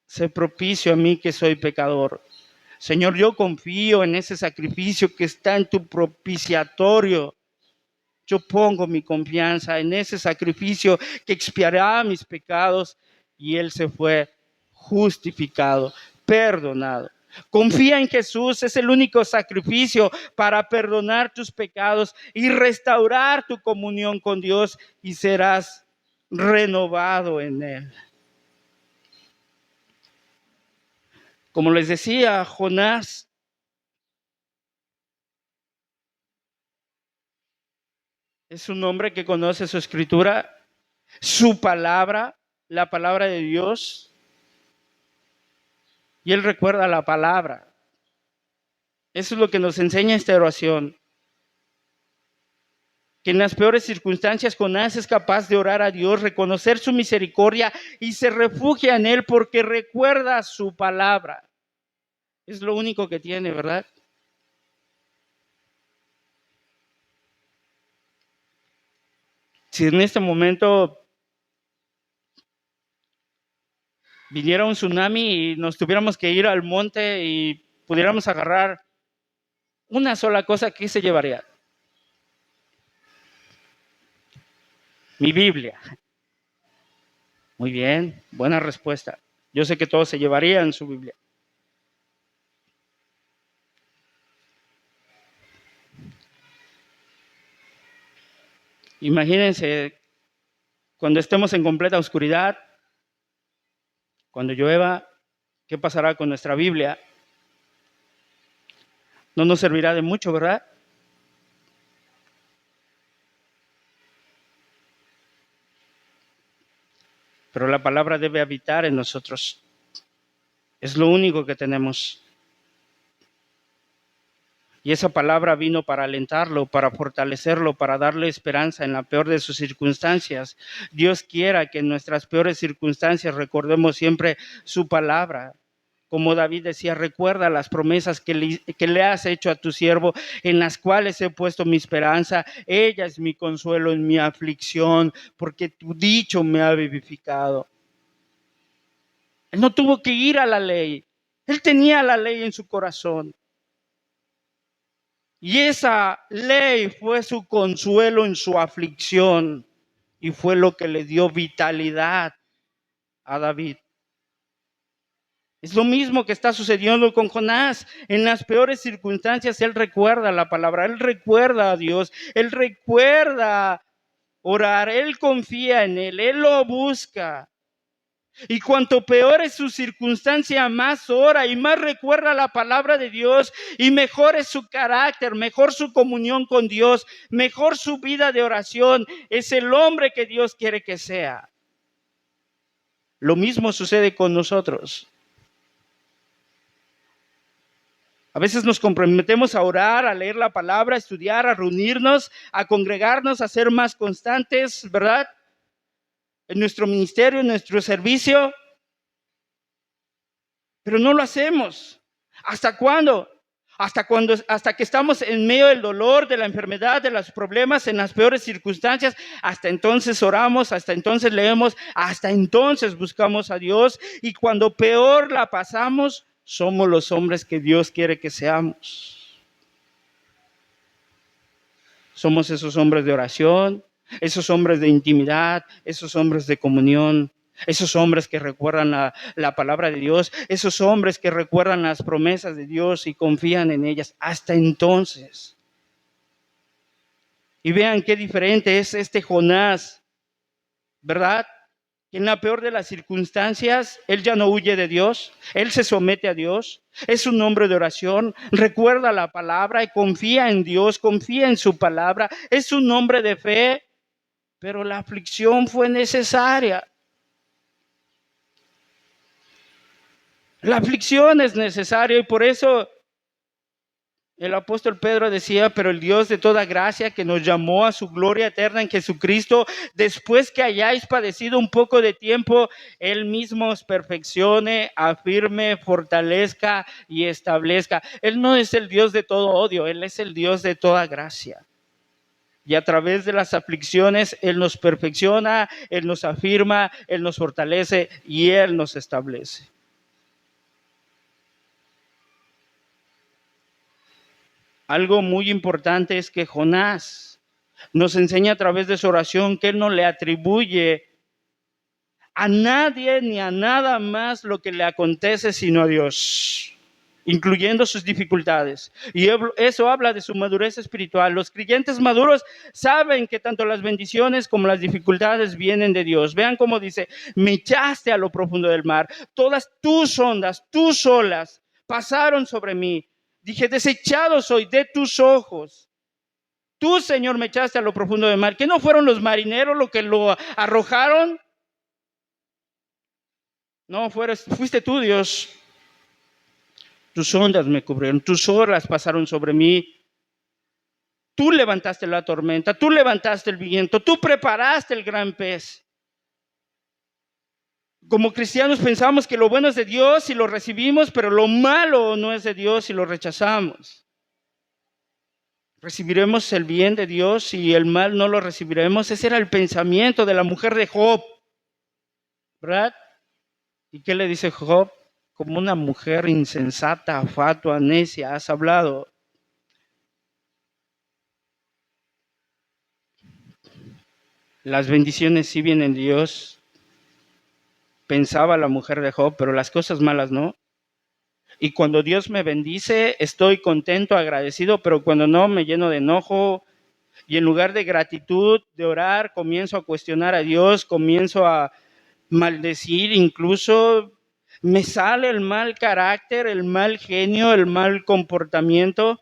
sé propicio a mí que soy pecador. Señor, yo confío en ese sacrificio que está en tu propiciatorio. Yo pongo mi confianza en ese sacrificio que expiará mis pecados. Y él se fue justificado, perdonado. Confía en Jesús, es el único sacrificio para perdonar tus pecados y restaurar tu comunión con Dios y serás renovado en él. Como les decía, Jonás es un hombre que conoce su escritura, su palabra, la palabra de Dios, y él recuerda la palabra. Eso es lo que nos enseña esta oración. Que en las peores circunstancias Jonás es capaz de orar a Dios, reconocer su misericordia y se refugia en Él porque recuerda su palabra. Es lo único que tiene, ¿verdad? Si en este momento viniera un tsunami y nos tuviéramos que ir al monte y pudiéramos agarrar una sola cosa, ¿qué se llevaría? Mi Biblia. Muy bien, buena respuesta. Yo sé que todos se llevarían su Biblia. Imagínense cuando estemos en completa oscuridad, cuando llueva, ¿qué pasará con nuestra Biblia? No nos servirá de mucho, ¿verdad? Pero la palabra debe habitar en nosotros. Es lo único que tenemos. Y esa palabra vino para alentarlo, para fortalecerlo, para darle esperanza en la peor de sus circunstancias. Dios quiera que en nuestras peores circunstancias recordemos siempre su palabra. Como David decía, recuerda las promesas que le has hecho a tu siervo, en las cuales he puesto mi esperanza. Ella es mi consuelo en mi aflicción, porque tu dicho me ha vivificado. Él no tuvo que ir a la ley. Él tenía la ley en su corazón. Y esa ley fue su consuelo en su aflicción y fue lo que le dio vitalidad a David. Es lo mismo que está sucediendo con Jonás. En las peores circunstancias, él recuerda la palabra, él recuerda a Dios, él recuerda orar, él confía en él, él lo busca. Y cuanto peor es su circunstancia, más ora y más recuerda la palabra de Dios, y mejor es su carácter, mejor su comunión con Dios, mejor su vida de oración. Es el hombre que Dios quiere que sea. Lo mismo sucede con nosotros. A veces nos comprometemos a orar, a leer la palabra, a estudiar, a reunirnos, a congregarnos, a ser más constantes, ¿verdad? En nuestro ministerio, en nuestro servicio. Pero no lo hacemos. ¿Hasta cuándo? Hasta que estamos en medio del dolor, de la enfermedad, de los problemas, en las peores circunstancias. Hasta entonces oramos, hasta entonces leemos, hasta entonces buscamos a Dios. Y cuando peor la pasamos, somos los hombres que Dios quiere que seamos. Somos esos hombres de oración, esos hombres de intimidad, esos hombres de comunión. Esos hombres que recuerdan la palabra de Dios, esos hombres que recuerdan las promesas de Dios y confían en ellas hasta entonces. Y vean qué diferente es este Jonás, ¿verdad? En la peor de las circunstancias, él ya no huye de Dios, él se somete a Dios, es un hombre de oración, recuerda la palabra y confía en Dios, confía en su palabra, es un hombre de fe, pero la aflicción fue necesaria. La aflicción es necesaria y por eso el apóstol Pedro decía, pero el Dios de toda gracia que nos llamó a su gloria eterna en Jesucristo, después que hayáis padecido un poco de tiempo, Él mismo os perfeccione, afirme, fortalezca y establezca. Él no es el Dios de todo odio, Él es el Dios de toda gracia. Y a través de las aflicciones, Él nos perfecciona, Él nos afirma, Él nos fortalece y Él nos establece. Algo muy importante es que Jonás nos enseña a través de su oración que él no le atribuye a nadie ni a nada más lo que le acontece sino a Dios, incluyendo sus dificultades. Y eso habla de su madurez espiritual. Los creyentes maduros saben que tanto las bendiciones como las dificultades vienen de Dios. Vean cómo dice, me echaste a lo profundo del mar. Todas tus ondas, tus olas pasaron sobre mí. Dije, desechado soy de tus ojos. Tú, Señor, me echaste a lo profundo del mar. ¿Qué no fueron los marineros los que lo arrojaron? No, fuiste tú, Dios. Tus ondas me cubrieron, tus olas pasaron sobre mí. Tú levantaste la tormenta, tú levantaste el viento, tú preparaste el gran pez. Como cristianos pensamos que lo bueno es de Dios y lo recibimos, pero lo malo no es de Dios y lo rechazamos. ¿Recibiremos el bien de Dios y el mal no lo recibiremos? Ese era el pensamiento de la mujer de Job, ¿verdad? ¿Y qué le dice Job? Como una mujer insensata, fatua, necia, has hablado. Las bendiciones sí vienen de Dios, pensaba la mujer de Job, pero las cosas malas no. Y cuando Dios me bendice, estoy contento, agradecido, pero cuando no, me lleno de enojo. Y en lugar de gratitud, de orar, comienzo a cuestionar a Dios, comienzo a maldecir, incluso me sale el mal carácter, el mal genio, el mal comportamiento.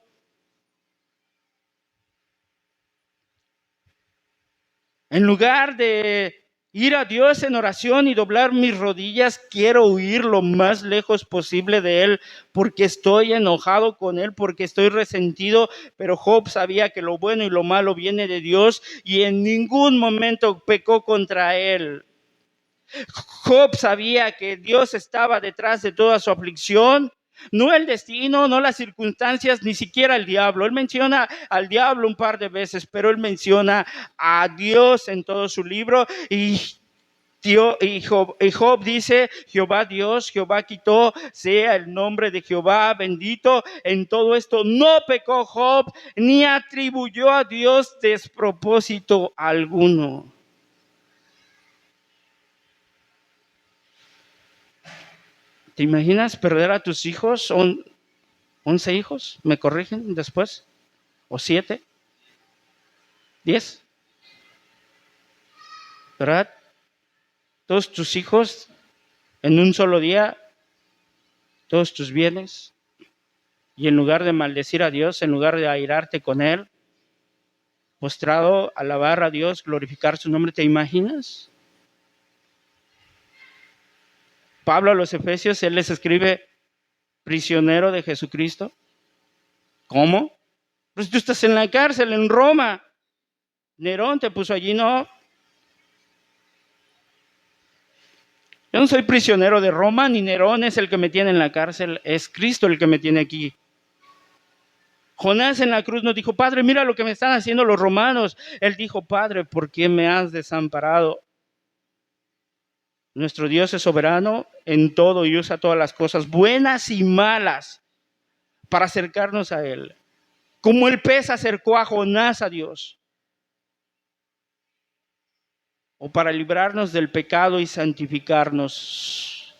En lugar de ir a Dios en oración y doblar mis rodillas, quiero huir lo más lejos posible de Él porque estoy enojado con Él, porque estoy resentido. Pero Job sabía que lo bueno y lo malo viene de Dios y en ningún momento pecó contra Él. Job sabía que Dios estaba detrás de toda su aflicción. No el destino, no las circunstancias, ni siquiera el diablo. Él menciona al diablo un par de veces, pero él menciona a Dios en todo su libro. Y Job dice, Jehová Dios, Jehová quitó, sea el nombre de Jehová bendito. En todo esto no pecó Job, ni atribuyó a Dios despropósito alguno. ¿Te imaginas perder a tus hijos? Son 11 hijos, ¿me corrigen después? ¿O 7? ¿10? ¿Verdad? Todos tus hijos en un solo día todos tus bienes, y en lugar de maldecir a Dios, en lugar de airarte con Él, postrado, alabar a Dios, glorificar su nombre, ¿te imaginas? Pablo a los Efesios, él les escribe, prisionero de Jesucristo. ¿Cómo? Pues tú estás en la cárcel en Roma. Nerón te puso allí, no. Yo no soy prisionero de Roma, ni Nerón es el que me tiene en la cárcel, es Cristo el que me tiene aquí. Jonás en la cruz nos dijo, Padre, mira lo que me están haciendo los romanos. Él dijo, Padre, ¿por qué me has desamparado? Nuestro Dios es soberano en todo y usa todas las cosas, buenas y malas, para acercarnos a Él. Como el pez acercó a Jonás a Dios. O para librarnos del pecado y santificarnos.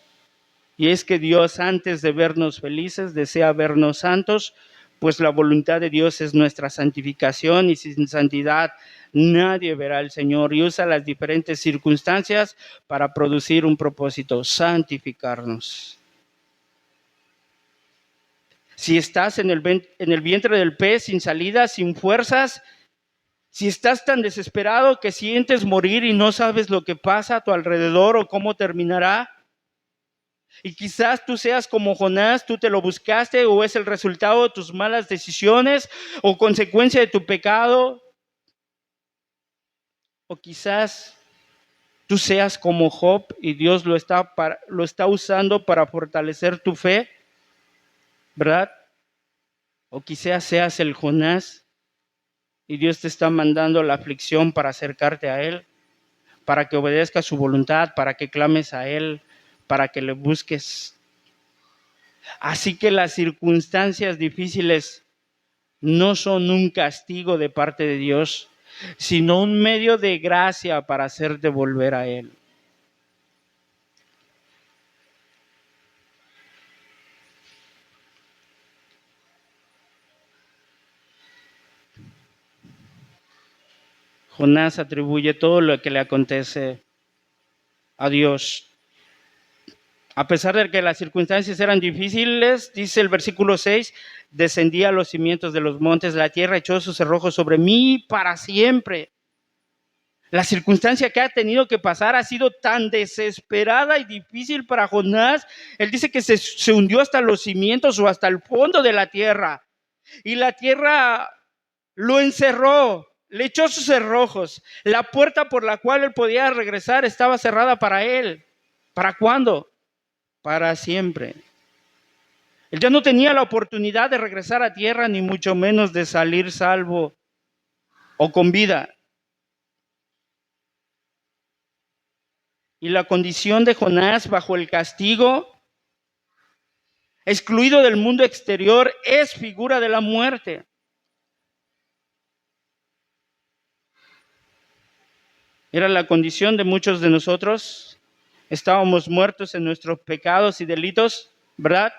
Y es que Dios, antes de vernos felices, desea vernos santos, pues la voluntad de Dios es nuestra santificación y sin santidad nadie verá al Señor, y usa las diferentes circunstancias para producir un propósito, santificarnos. Si estás en el vientre del pez sin salida, sin fuerzas, si estás tan desesperado que sientes morir y no sabes lo que pasa a tu alrededor o cómo terminará, y quizás tú seas como Jonás, tú te lo buscaste o es el resultado de tus malas decisiones o consecuencia de tu pecado. O quizás tú seas como Job y Dios lo está usando para fortalecer tu fe, ¿verdad? O quizás seas el Jonás y Dios te está mandando la aflicción para acercarte a Él, para que obedezcas su voluntad, para que clames a Él, para que le busques. Así que las circunstancias difíciles no son un castigo de parte de Dios, sino un medio de gracia para hacerte volver a Él. Jonás atribuye todo lo que le acontece a Dios. A pesar de que las circunstancias eran difíciles, dice el versículo 6, descendía a los cimientos de los montes, la tierra echó sus cerrojos sobre mí para siempre. La circunstancia que ha tenido que pasar ha sido tan desesperada y difícil para Jonás. Él dice que se hundió hasta los cimientos o hasta el fondo de la tierra. Y la tierra lo encerró, le echó sus cerrojos. La puerta por la cual él podía regresar estaba cerrada para él. ¿Para cuándo? Para siempre. Él ya no tenía la oportunidad de regresar a tierra, ni mucho menos de salir salvo o con vida. Y la condición de Jonás bajo el castigo, excluido del mundo exterior, es figura de la muerte. Era la condición de muchos de nosotros. Estábamos muertos en nuestros pecados y delitos, ¿verdad?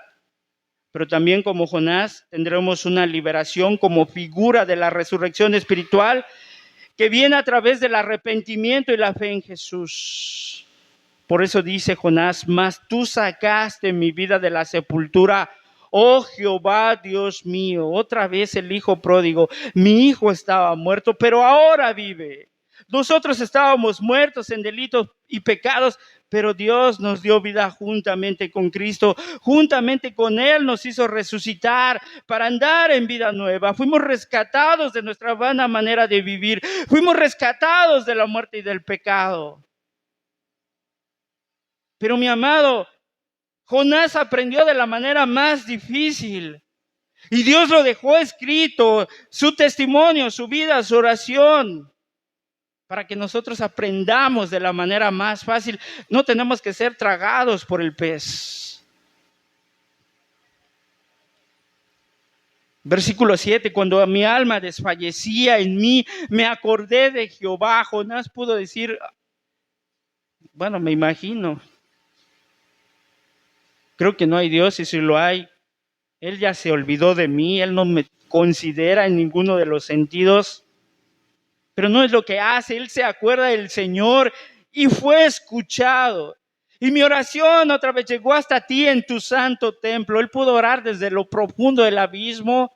Pero también como Jonás tendremos una liberación como figura de la resurrección espiritual que viene a través del arrepentimiento y la fe en Jesús. Por eso dice Jonás, mas tú sacaste mi vida de la sepultura, oh Jehová, Dios mío. Otra vez el hijo pródigo, mi hijo estaba muerto, pero ahora vive. Nosotros estábamos muertos en delitos y pecados, pero Dios nos dio vida juntamente con Cristo, juntamente con Él nos hizo resucitar para andar en vida nueva. Fuimos rescatados de nuestra vana manera de vivir, fuimos rescatados de la muerte y del pecado. Pero mi amado, Jonás aprendió de la manera más difícil y Dios lo dejó escrito, su testimonio, su vida, su oración, para que nosotros aprendamos de la manera más fácil. No tenemos que ser tragados por el pez. Versículo 7, cuando mi alma desfallecía en mí, me acordé de Jehová. Jonás pudo decir, bueno, me imagino, creo que no hay Dios, y si lo hay, Él ya se olvidó de mí, Él no me considera en ninguno de los sentidos. Pero no es lo que hace, Él se acuerda del Señor y fue escuchado. Y mi oración otra vez llegó hasta ti en tu santo templo. Él pudo orar desde lo profundo del abismo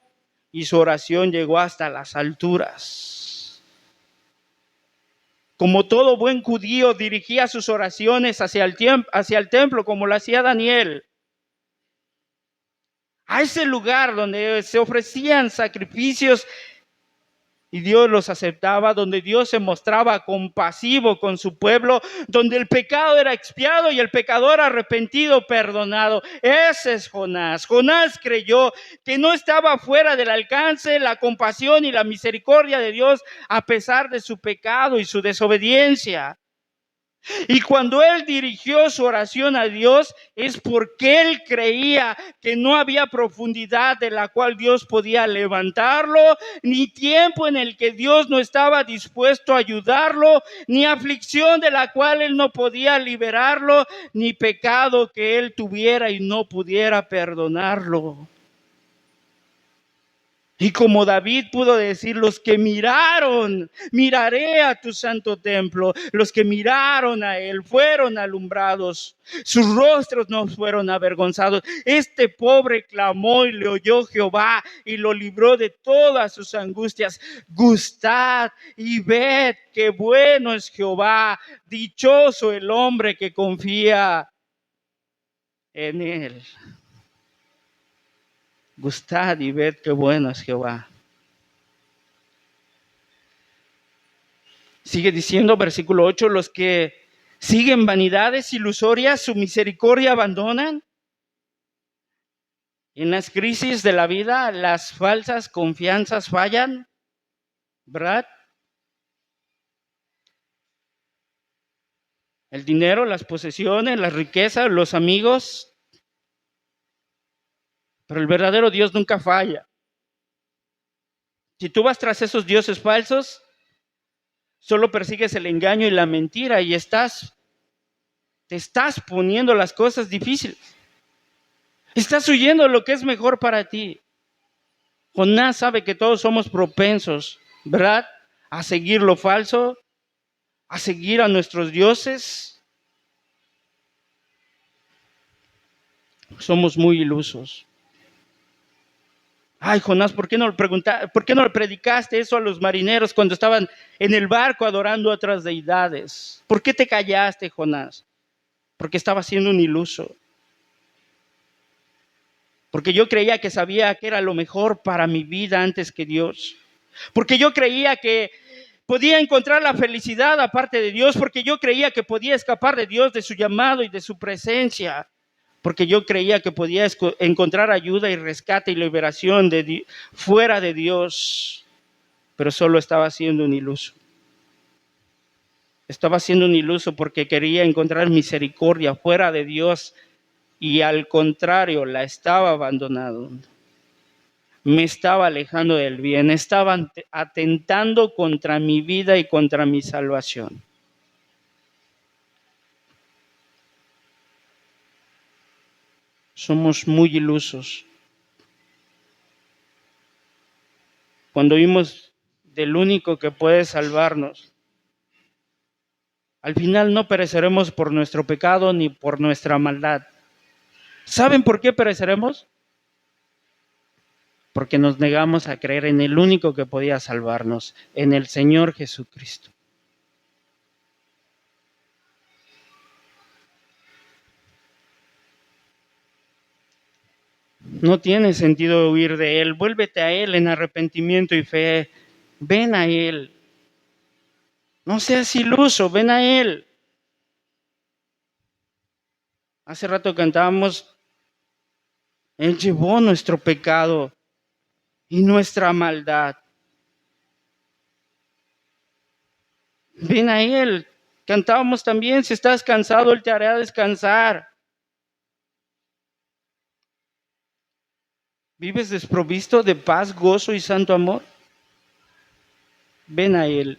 y su oración llegó hasta las alturas. Como todo buen judío, dirigía sus oraciones hacia el templo, como lo hacía Daniel. A ese lugar donde se ofrecían sacrificios y Dios los aceptaba, donde Dios se mostraba compasivo con su pueblo, donde el pecado era expiado y el pecador arrepentido perdonado. Ese es Jonás. Jonás creyó que no estaba fuera del alcance la compasión y la misericordia de Dios a pesar de su pecado y su desobediencia. Y cuando él dirigió su oración a Dios es porque él creía que no había profundidad de la cual Dios podía levantarlo, ni tiempo en el que Dios no estaba dispuesto a ayudarlo, ni aflicción de la cual él no podía liberarlo, ni pecado que él tuviera y no pudiera perdonarlo. Y como David pudo decir, los que miraron, miraré a tu santo templo. Los que miraron a él fueron alumbrados. Sus rostros no fueron avergonzados. Este pobre clamó y le oyó Jehová y lo libró de todas sus angustias. Gustad y ved qué bueno es Jehová. Dichoso el hombre que confía en él. Gustad y ved qué bueno es Jehová. Sigue diciendo, versículo 8, los que siguen vanidades ilusorias, su misericordia abandonan. En las crisis de la vida, las falsas confianzas fallan, ¿verdad? El dinero, las posesiones, las riquezas, los amigos. Pero el verdadero Dios nunca falla. Si tú vas tras esos dioses falsos, solo persigues el engaño y la mentira y te estás poniendo las cosas difíciles. Estás huyendo de lo que es mejor para ti. Jonás sabe que todos somos propensos, ¿verdad?, a seguir lo falso, a seguir a nuestros dioses. Somos muy ilusos. Ay, Jonás, ¿por qué no le predicaste eso a los marineros cuando estaban en el barco adorando a otras deidades? ¿Por qué te callaste, Jonás? Porque estaba siendo un iluso. Porque yo creía que sabía que era lo mejor para mi vida antes que Dios. Porque yo creía que podía encontrar la felicidad aparte de Dios, porque yo creía que podía escapar de Dios, de su llamado y de su presencia, porque yo creía que podía encontrar ayuda y rescate y liberación fuera de Dios, pero solo estaba siendo un iluso. Estaba siendo un iluso porque quería encontrar misericordia fuera de Dios y al contrario, la estaba abandonando. Me estaba alejando del bien, estaba atentando contra mi vida y contra mi salvación. Somos muy ilusos. Cuando vimos del único que puede salvarnos, al final no pereceremos por nuestro pecado ni por nuestra maldad. ¿Saben por qué pereceremos? Porque nos negamos a creer en el único que podía salvarnos, en el Señor Jesucristo. No tiene sentido huir de Él. Vuélvete a Él en arrepentimiento y fe. Ven a Él. No seas iluso, ven a Él. Hace rato cantábamos, Él llevó nuestro pecado y nuestra maldad. Ven a Él. Cantábamos también, si estás cansado, Él te hará descansar. ¿Vives desprovisto de paz, gozo y santo amor? Ven a Él.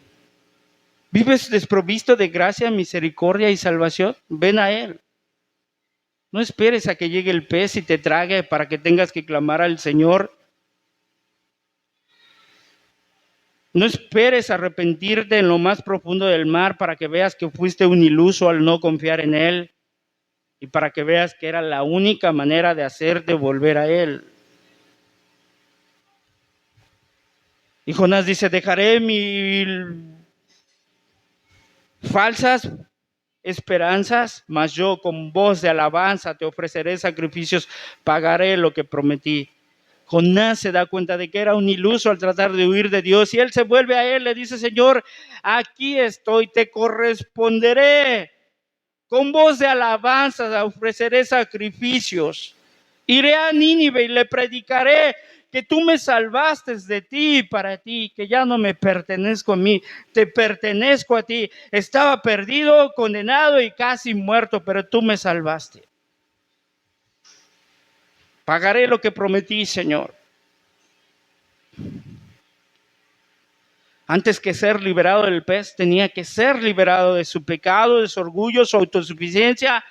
¿Vives desprovisto de gracia, misericordia y salvación? Ven a Él. No esperes a que llegue el pez y te trague para que tengas que clamar al Señor. No esperes arrepentirte en lo más profundo del mar para que veas que fuiste un iluso al no confiar en Él. y para que veas que era la única manera de hacerte volver a Él. Y Jonás dice, dejaré mis falsas esperanzas, mas yo con voz de alabanza te ofreceré sacrificios, pagaré lo que prometí. Jonás se da cuenta de que era un iluso al tratar de huir de Dios y él se vuelve a él, le dice, Señor, aquí estoy, te corresponderé. Con voz de alabanza ofreceré sacrificios. Iré a Nínive y le predicaré que tú me salvaste de ti y para ti, que ya no me pertenezco a mí, te pertenezco a ti. Estaba perdido, condenado y casi muerto, pero tú me salvaste. Pagaré lo que prometí, Señor. Antes que ser liberado del pez, tenía que ser liberado de su pecado, de su orgullo, su autosuficiencia,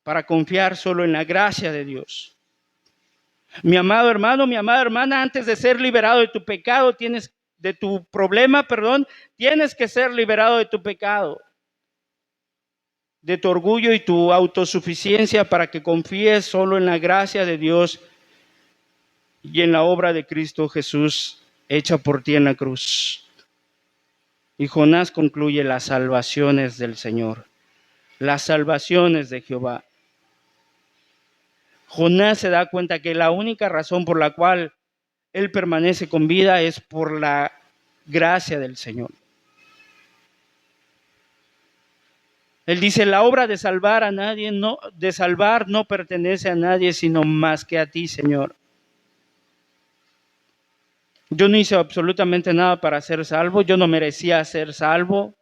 para confiar solo en la gracia de Dios. Mi amado hermano, mi amada hermana, antes de ser liberado de tu pecado, de tu problema, tienes que ser liberado de tu pecado, de tu orgullo y tu autosuficiencia, para que confíes solo en la gracia de Dios y en la obra de Cristo Jesús hecha por ti en la cruz. Y Jonás concluye las salvaciones del Señor, las salvaciones de Jehová. Jonás se da cuenta que la única razón por la cual él permanece con vida es por la gracia del Señor. Él dice, la obra de salvar no pertenece a nadie, sino más que a ti, Señor. Yo no hice absolutamente nada para ser salvo, yo no merecía ser salvo.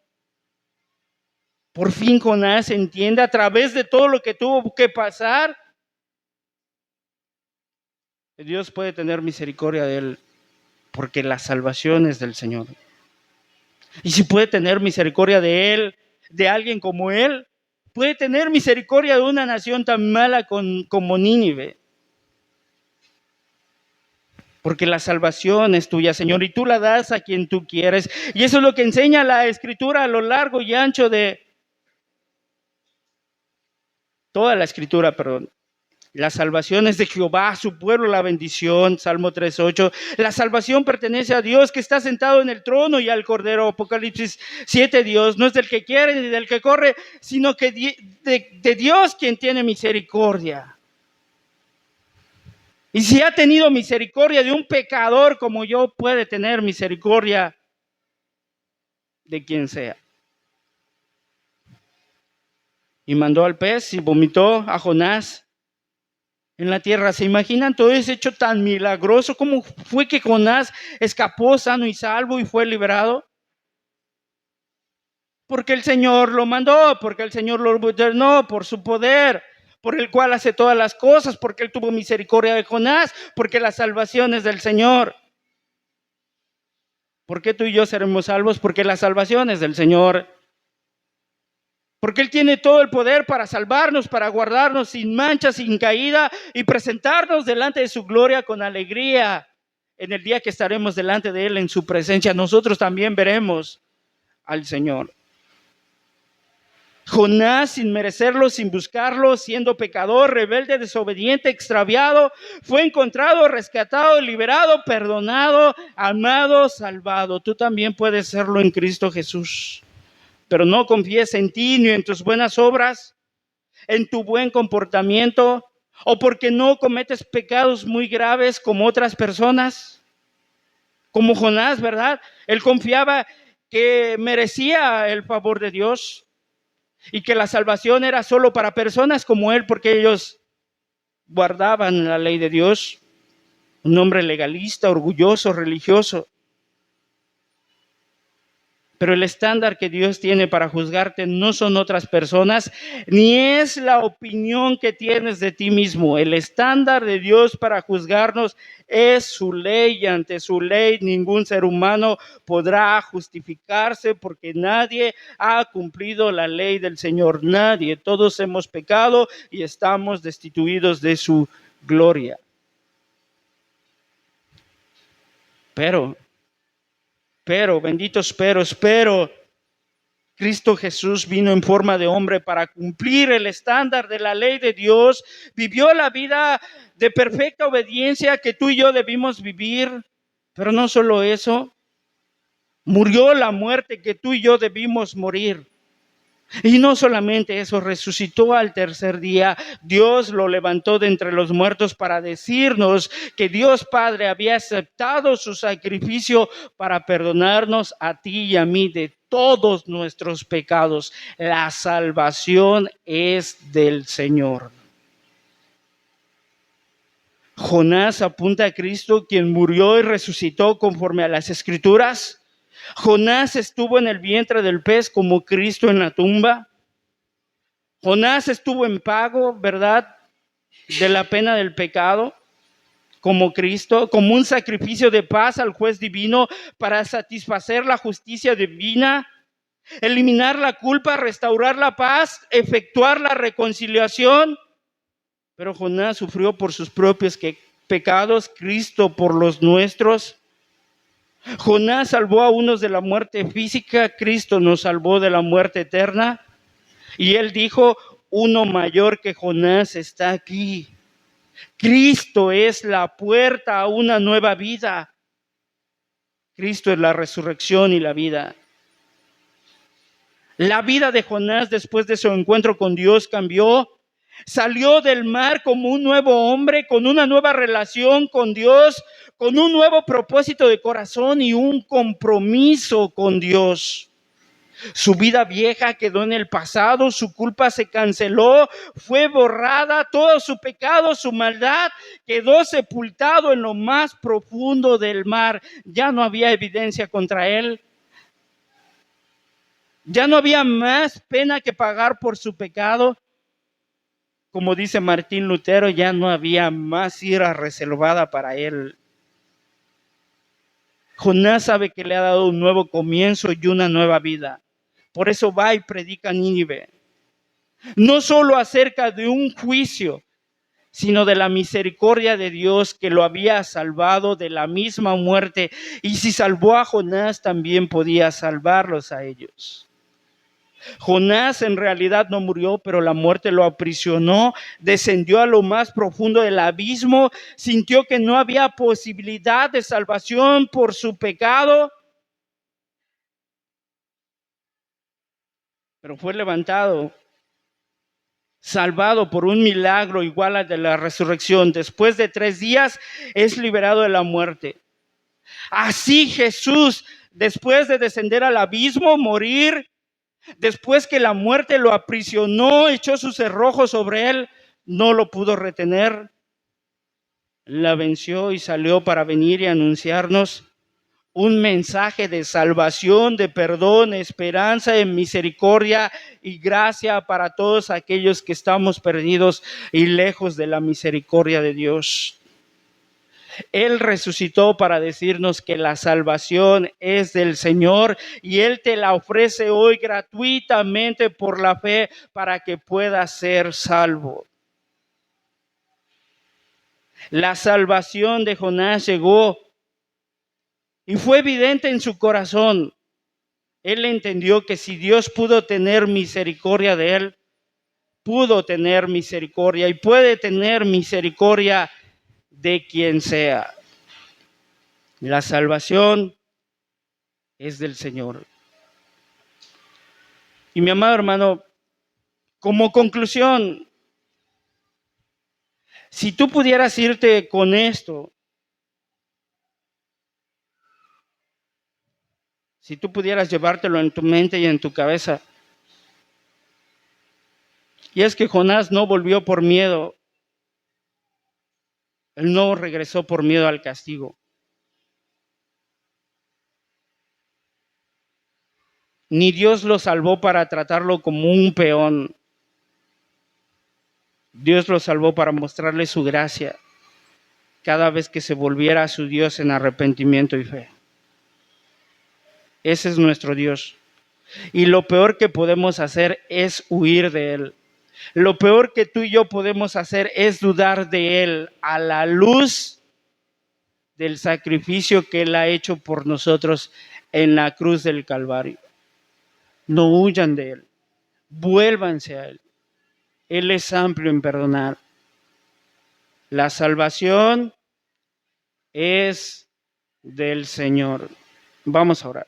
Por fin Jonás entiende a través de todo lo que tuvo que pasar, que Dios puede tener misericordia de él, porque la salvación es del Señor. Y si puede tener misericordia de él, de alguien como él, puede tener misericordia de una nación tan mala como Nínive. Porque la salvación es tuya, Señor, y tú la das a quien tú quieres. Y eso es lo que enseña la Escritura a lo largo y ancho de toda la Escritura, La salvación es de Jehová, su pueblo la bendición, Salmo 3:8. La salvación pertenece a Dios que está sentado en el trono y al Cordero, Apocalipsis 7. Dios no es del que quiere ni del que corre, sino que de Dios quien tiene misericordia. Y si ha tenido misericordia de un pecador como yo, puede tener misericordia de quien sea. Y mandó al pez y vomitó a Jonás en la tierra. ¿Se imaginan todo ese hecho tan milagroso? ¿Cómo fue que Jonás escapó sano y salvo y fue liberado? Porque el Señor lo mandó, porque el Señor lo ordenó por su poder, por el cual hace todas las cosas, porque Él tuvo misericordia de Jonás, porque la salvación es del Señor. ¿Por qué tú y yo seremos salvos? Porque la salvación es del Señor. Porque Él tiene todo el poder para salvarnos, para guardarnos sin mancha, sin caída y presentarnos delante de su gloria con alegría. En el día que estaremos delante de Él en su presencia, nosotros también veremos al Señor. Jonás, sin merecerlo, sin buscarlo, siendo pecador, rebelde, desobediente, extraviado, fue encontrado, rescatado, liberado, perdonado, amado, salvado. Tú también puedes serlo en Cristo Jesús. Pero no confíes en ti ni en tus buenas obras, en tu buen comportamiento, o porque no cometes pecados muy graves como otras personas, como Jonás, ¿verdad? Él confiaba que merecía el favor de Dios y que la salvación era solo para personas como él, porque ellos guardaban la ley de Dios. Un hombre legalista, orgulloso, religioso. Pero el estándar que Dios tiene para juzgarte no son otras personas, ni es la opinión que tienes de ti mismo. El estándar de Dios para juzgarnos es su ley, y ante su ley ningún ser humano podrá justificarse, porque nadie ha cumplido la ley del Señor. Nadie. Todos hemos pecado y estamos destituidos de su gloria. Pero, benditos pero, espero Cristo Jesús vino en forma de hombre para cumplir el estándar de la ley de Dios, vivió la vida de perfecta obediencia que tú y yo debimos vivir, pero no solo eso, murió la muerte que tú y yo debimos morir. Y no solamente eso, resucitó al tercer día. Dios lo levantó de entre los muertos para decirnos que Dios Padre había aceptado su sacrificio para perdonarnos a ti y a mí de todos nuestros pecados. La salvación es del Señor. Jonás apunta a Cristo, quien murió y resucitó conforme a las Escrituras. Jonás estuvo en el vientre del pez como Cristo en la tumba. Jonás estuvo en pago, ¿verdad?, de la pena del pecado, como Cristo, como un sacrificio de paz al juez divino para satisfacer la justicia divina, eliminar la culpa, restaurar la paz, efectuar la reconciliación. Pero Jonás sufrió por sus propios pecados, Cristo por los nuestros. Jonás salvó a unos de la muerte física, Cristo nos salvó de la muerte eterna. Y él dijo, uno mayor que Jonás está aquí. Cristo es la puerta a una nueva vida. Cristo es la resurrección y la vida. La vida de Jonás después de su encuentro con Dios cambió. Salió del mar como un nuevo hombre, con una nueva relación con Dios, con un nuevo propósito de corazón y un compromiso con Dios. Su vida vieja quedó en el pasado, su culpa se canceló, fue borrada, todo su pecado, su maldad quedó sepultado en lo más profundo del mar. Ya no había evidencia contra él. Ya no había más pena que pagar por su pecado. Como dice Martín Lutero, ya no había más ira reservada para él. Jonás sabe que le ha dado un nuevo comienzo y una nueva vida. Por eso va y predica a Nínive. No solo acerca de un juicio, sino de la misericordia de Dios que lo había salvado de la misma muerte. Y si salvó a Jonás, también podía salvarlos a ellos. Jonás en realidad no murió, pero la muerte lo aprisionó, descendió a lo más profundo del abismo, sintió que no había posibilidad de salvación por su pecado, pero fue levantado, salvado por un milagro igual al de la resurrección. Después de 3 días es liberado de la muerte. Así Jesús, después de descender al abismo, morir, después que la muerte lo aprisionó, echó sus cerrojos sobre él, no lo pudo retener, la venció y salió para venir y anunciarnos un mensaje de salvación, de perdón, esperanza, de misericordia y gracia para todos aquellos que estamos perdidos y lejos de la misericordia de Dios. Él resucitó para decirnos que la salvación es del Señor y Él te la ofrece hoy gratuitamente por la fe para que puedas ser salvo. La salvación de Jonás llegó y fue evidente en su corazón. Él entendió que si Dios pudo tener misericordia de él, pudo tener misericordia y puede tener misericordia de quien sea. La salvación es del Señor. Y mi amado hermano, como conclusión, si tú pudieras irte con esto, si tú pudieras llevártelo en tu mente y en tu cabeza, y es que Jonás no volvió por miedo, él no regresó por miedo al castigo. Ni Dios lo salvó para tratarlo como un peón. Dios lo salvó para mostrarle su gracia cada vez que se volviera a su Dios en arrepentimiento y fe. Ese es nuestro Dios. Y lo peor que podemos hacer es huir de Él. Lo peor que tú y yo podemos hacer es dudar de Él a la luz del sacrificio que Él ha hecho por nosotros en la cruz del Calvario. No huyan de Él, vuélvanse a Él. Él es amplio en perdonar. La salvación es del Señor. Vamos a orar.